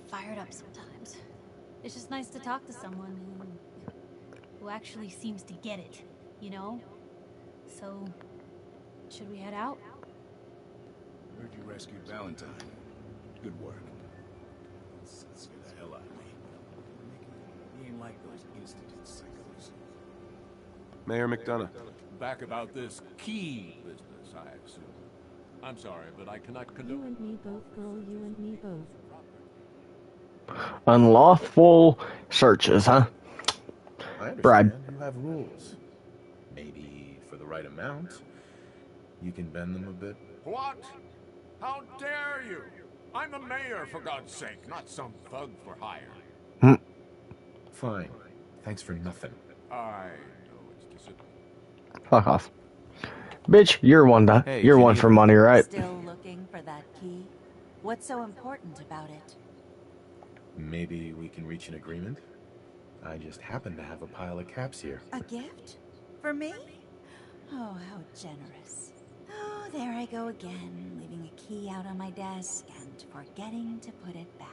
fired up sometimes. It's just nice to talk to someone who actually seems to get it, you know? So, should we head out? Heard you rescued Valentine. Good work. Let's get the hell out of me. He ain't like those institute psychos. Mayor McDonough. Back about this key business, I assume. I'm sorry, but I cannot condone... You and me both, girl, you and me both. Unlawful searches, huh? I understand. Bribe. You have rules. Maybe for the right amount, you can bend them a bit. What? How dare you? I'm the mayor, for God's sake, not some thug for hire. Fine. Thanks for nothing. I know it's discipline. Fuck off. Bitch, you're one, Hey, you're one for money, right? Still looking for that key? What's so important about it? Maybe we can reach an agreement? I just happen to have a pile of caps here. A gift? For me? Oh, how generous. Oh, there I go again, leaving a key out on my desk and forgetting to put it back.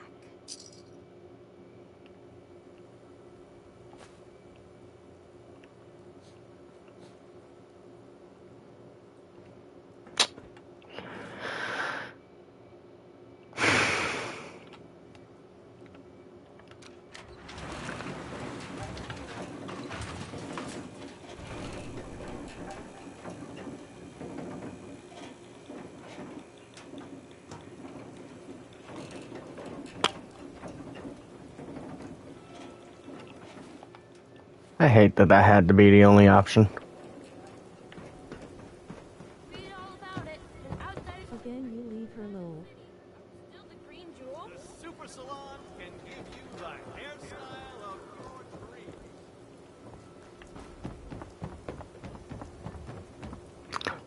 I hate that that had to be the only option. Again, you leave her alone. The Super Salon can give you the hairstyle of your dreams.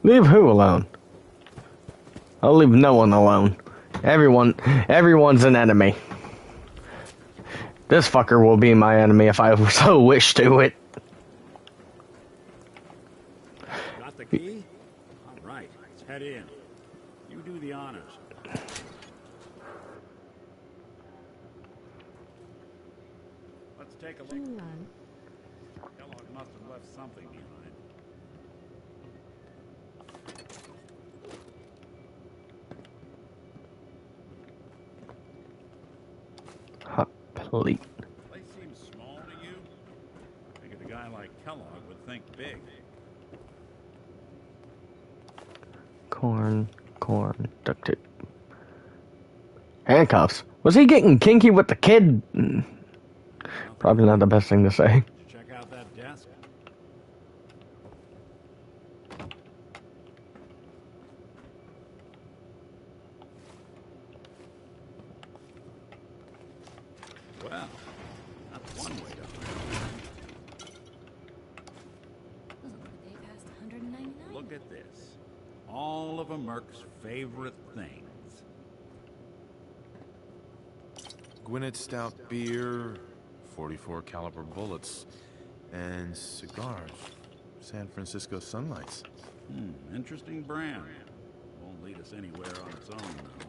Leave who alone? I'll leave no one alone. Everyone's an enemy. This fucker will be my enemy if I so wish to it. Got the key? All right, let's head in. You do the honors. Let's take a look. Kellogg must have left something behind. Plate. Place seems small to you? Figured a guy like Kellogg would think big. Corn, duct tape. Handcuffs. Was he getting kinky with the kid? Probably not the best thing to say. Check out that desk. Well, that's one way to look at this. All of a Merc's favorite things. Gwinnett Stout beer, 44 caliber bullets, and cigars. San Francisco Sunlights. Interesting brand. Won't lead us anywhere on its own, though.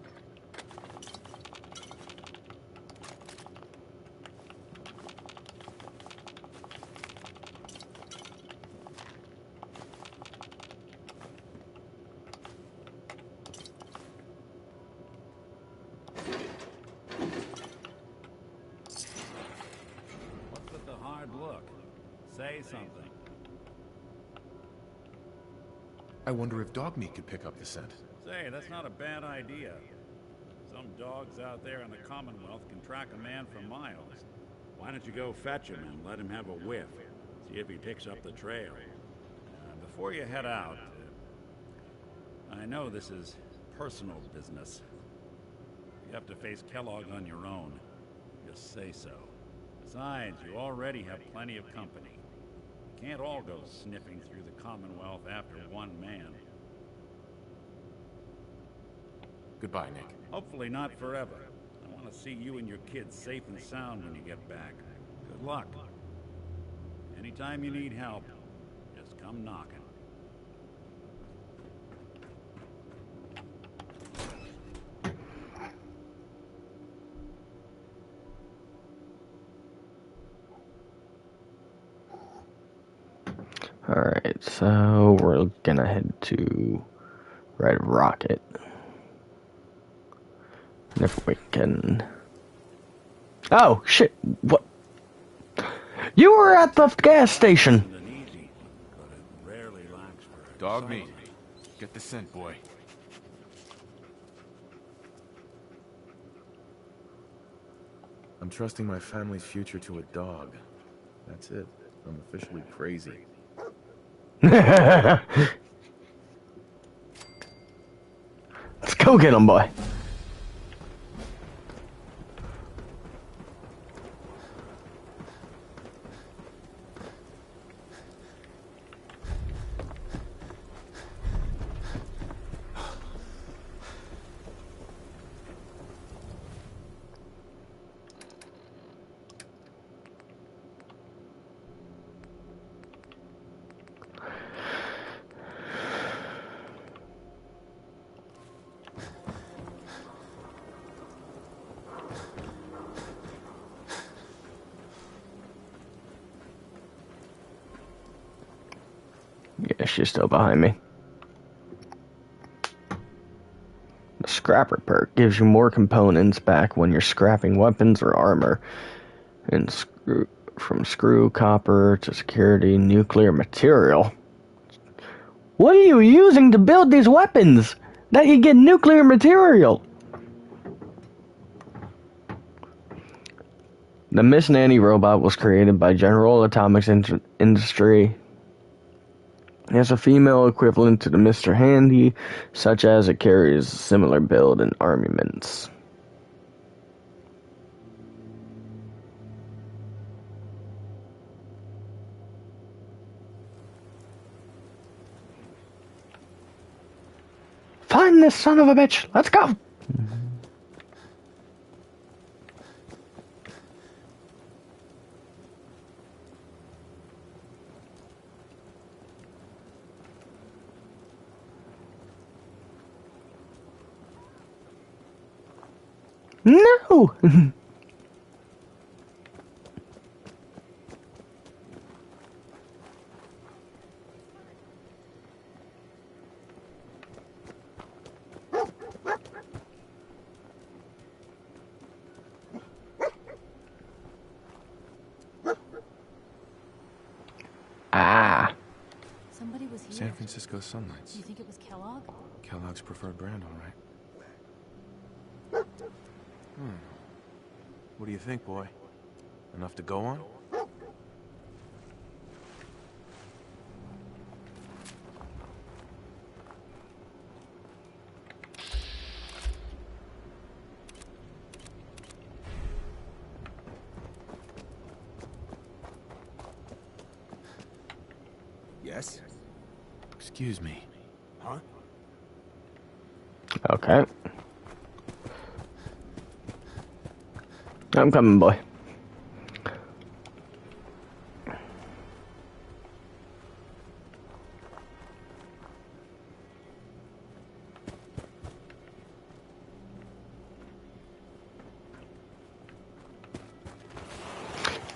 What's with the hard look? Say something. I wonder if dog meat could pick up the scent. Say, that's not a bad idea. Some dogs out there in the Commonwealth can track a man for miles. Why don't you go fetch him and let him have a whiff? See if he picks up the trail. Before you head out, I know this is personal business. You have to face Kellogg on your own. Just say so. Besides, you already have plenty of company. You can't all go sniffing through the Commonwealth after one man. Goodbye, Nick. Hopefully not forever. I want to see you and your kids safe and sound when you get back. Good luck. Anytime you need help, just come knocking. Alright, so we're gonna head to Red Rocket. And if we can... Oh, shit! What? You were at the gas station! Dog meat. Get the scent, boy. I'm trusting my family's future to a dog. That's it. I'm officially crazy. Let's go get him, boy. Yeah, she's still behind me. The Scrapper perk gives you more components back when you're scrapping weapons or armor. And from screw, copper, to security, nuclear material. What are you using to build these weapons? That you get nuclear material. The Miss Nanny robot was created by General Atomics Industry. It has a female equivalent to the Mr. Handy, such as it carries a similar build and armaments. Find this son of a bitch! Let's go! No! Ah. Somebody was here. San Francisco Sunlights. Do you think it was Kellogg? Kellogg's preferred brand, all right. What do you think, boy? Enough to go on? Yes? Excuse me. Huh? Okay. I'm coming, boy.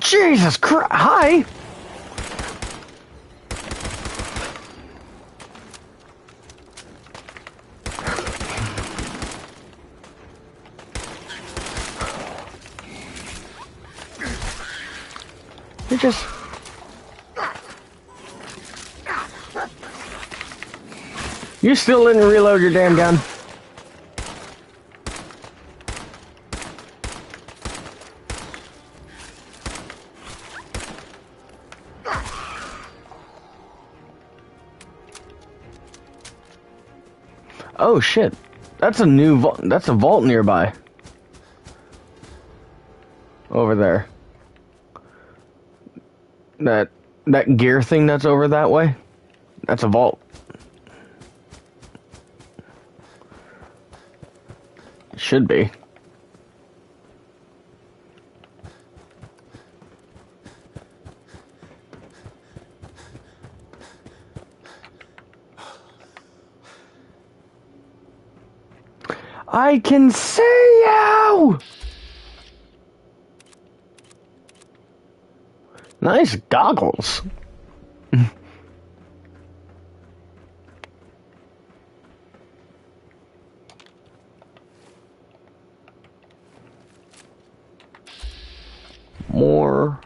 Jesus Christ! Hi! You just... You still didn't reload your damn gun. Oh shit. That's a new vault. That's a vault nearby. Over there. That gear thing that's over that way. That's a vault. It should be. I can see you! Nice goggles. More.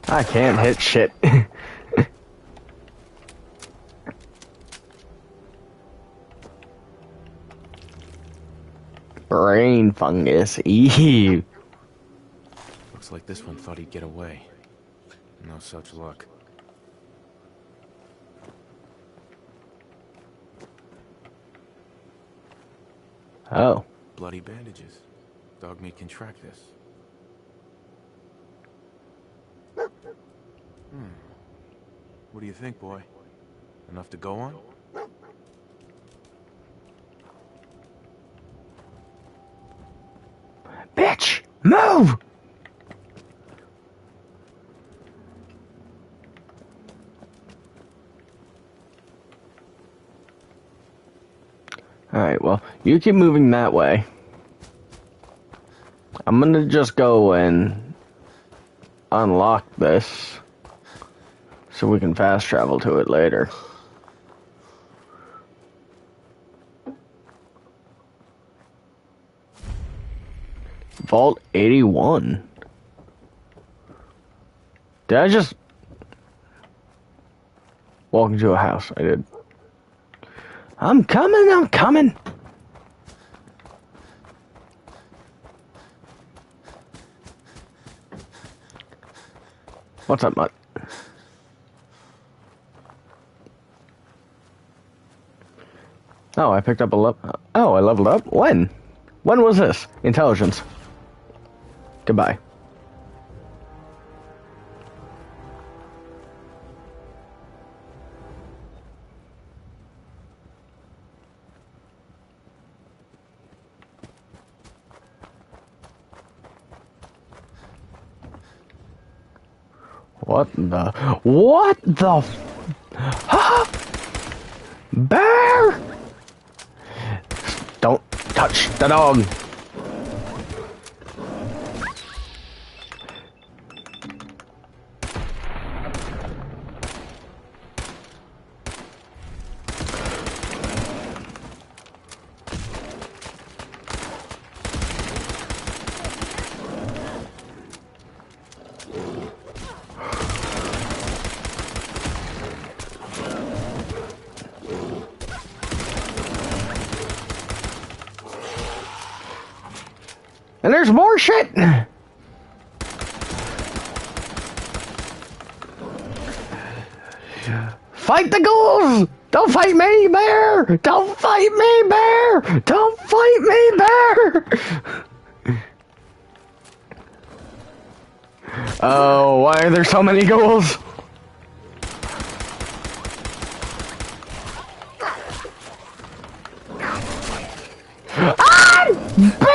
I can't hit shit. Brain fungus. Ew. Looks like this one thought he'd get away. No such luck. Oh. Bloody bandages. Dogmeat can track this. What do you think, boy? Enough to go on? Bitch! Move! Alright, well, you keep moving that way. I'm gonna just go and unlock this so we can fast travel to it later. Vault 81. Did I just walk into a house? I did. I'm coming, I'm coming! What's up, Mutt? Oh, I picked up a level. Oh, I leveled up? When? When was this? Intelligence. Goodbye. What the? What the? Huh? Bear! Don't touch the dog. And there's more shit! Fight the ghouls! Don't fight me, bear! Don't fight me, bear! Don't fight me, bear! Oh, why are there so many ghouls? Ah! Bear!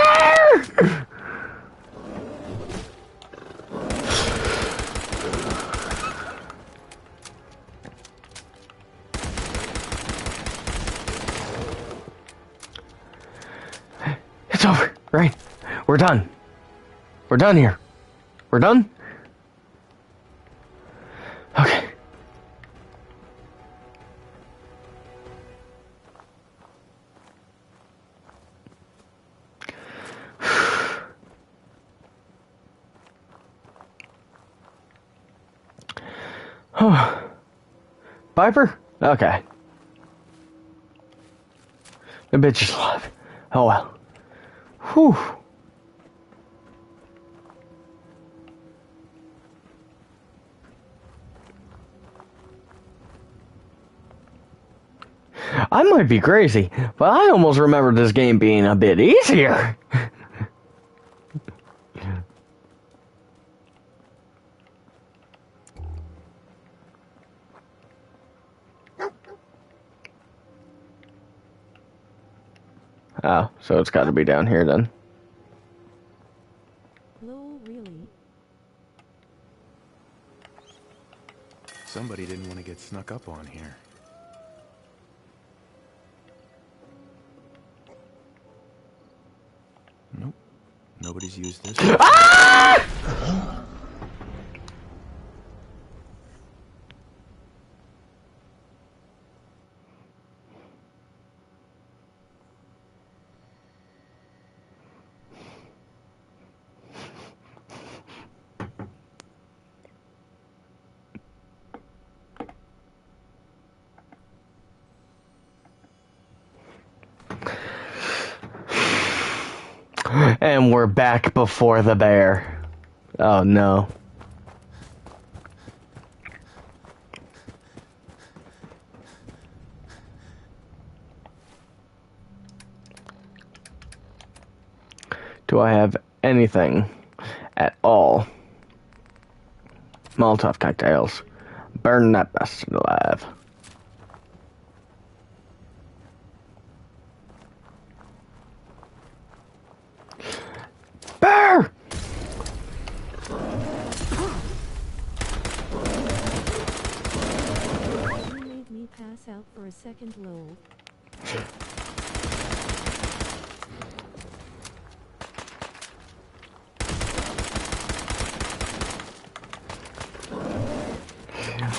It's over, right? We're done. We're done here. We're done? Okay. Piper? Okay. The bitch is alive. Oh well. Whew. I might be crazy, but I almost remember this game being a bit easier. Oh, so it's got to be down here then. Lol, really? Somebody didn't want to get snuck up on here. Nope. Nobody's used this. Ah! And we're back before the bear. Oh no. Do I have anything at all? Molotov cocktails. Burn that bastard alive. Bear! You made me pass out for a second, lol.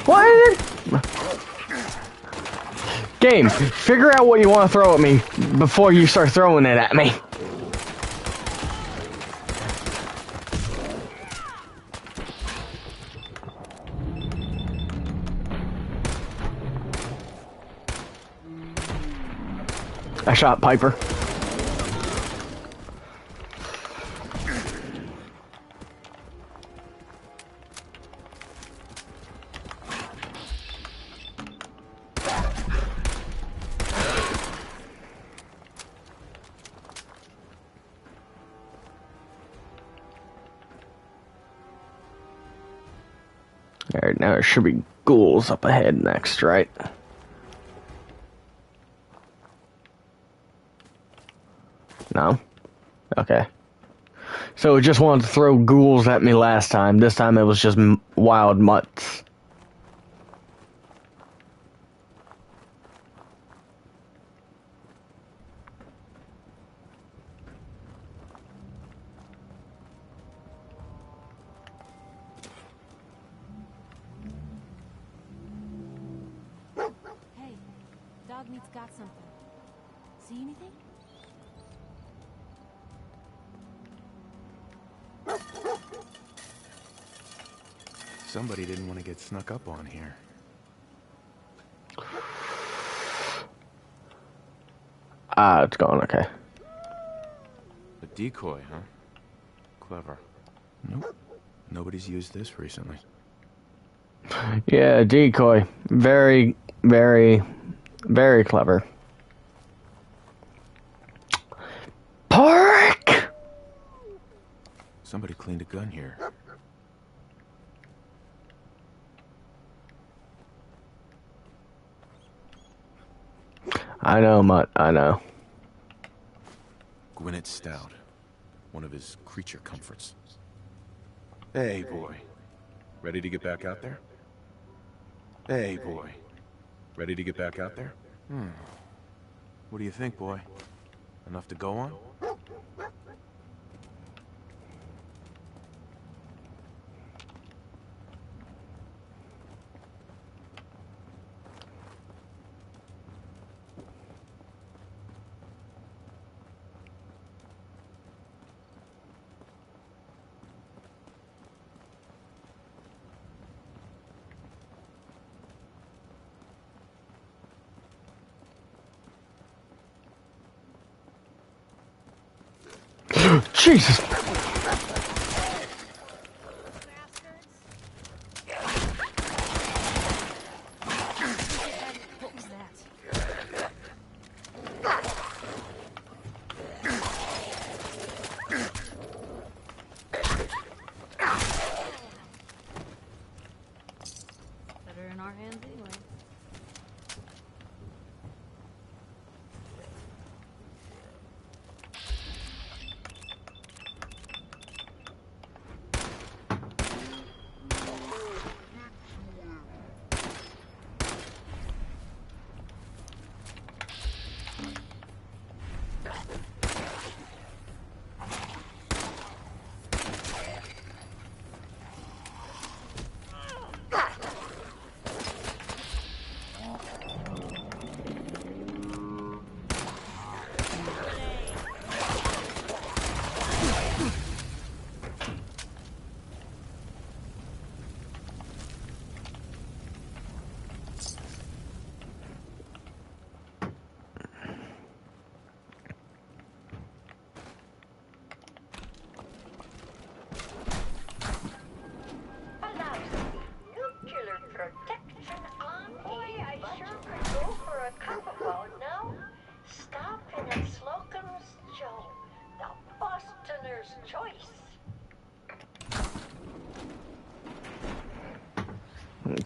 What? Game, figure out what you want to throw at me before you start throwing it at me. I shot Piper. Alright, now there should be ghouls up ahead next, right? No? Okay. So it just wanted to throw ghouls at me last time. This time it was just wild mutts. Hey, dog meat's got something. See anything? Somebody didn't want to get snuck up on here. Ah, it's gone, okay. A decoy, huh? Clever. Nope. Nobody's used this recently. Yeah, decoy. Very, very, very clever. Park! Somebody cleaned a gun here. I know, Mutt, I know. Gwyneth Stout. One of his creature comforts. Hey, boy. Ready to get back out there? Hey, boy. Ready to get back out there? What do you think, boy? Enough to go on? Jesus. What was that? Better in our hands anyway.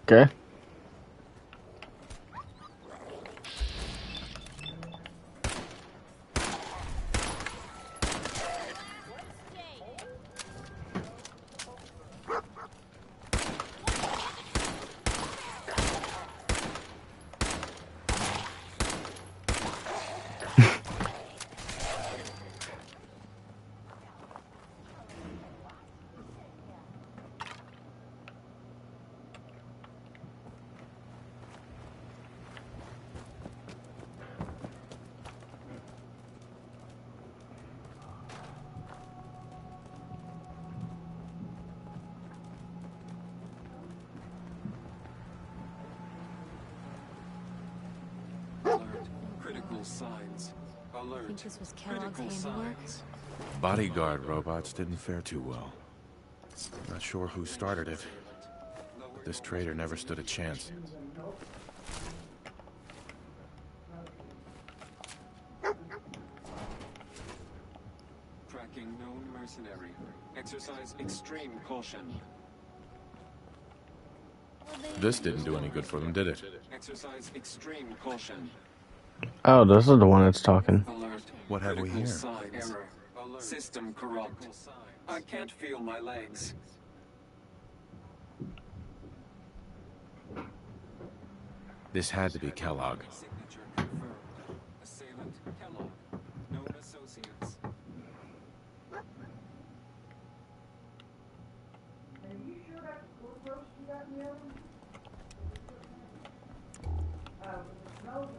Okay. Critical signs. Alert. Think this was Kellogg's Critical handiwork? signs. Bodyguard robots didn't fare too well. Not sure who started it. This traitor never stood a chance. Tracking known mercenary. Exercise extreme caution. This didn't do any good for them, did it? Exercise extreme caution. Oh, this is the one that's talking. Alert. What have we here? Signs. Error. System corrupt. I can't feel my legs. This had to be Kellogg. Signature confirmed. Assailant Kellogg. Known associates.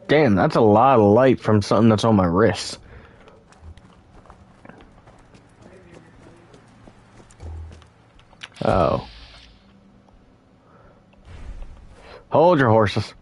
Damn, that's a lot of light from something that's on my wrist. Oh. Hold your horses.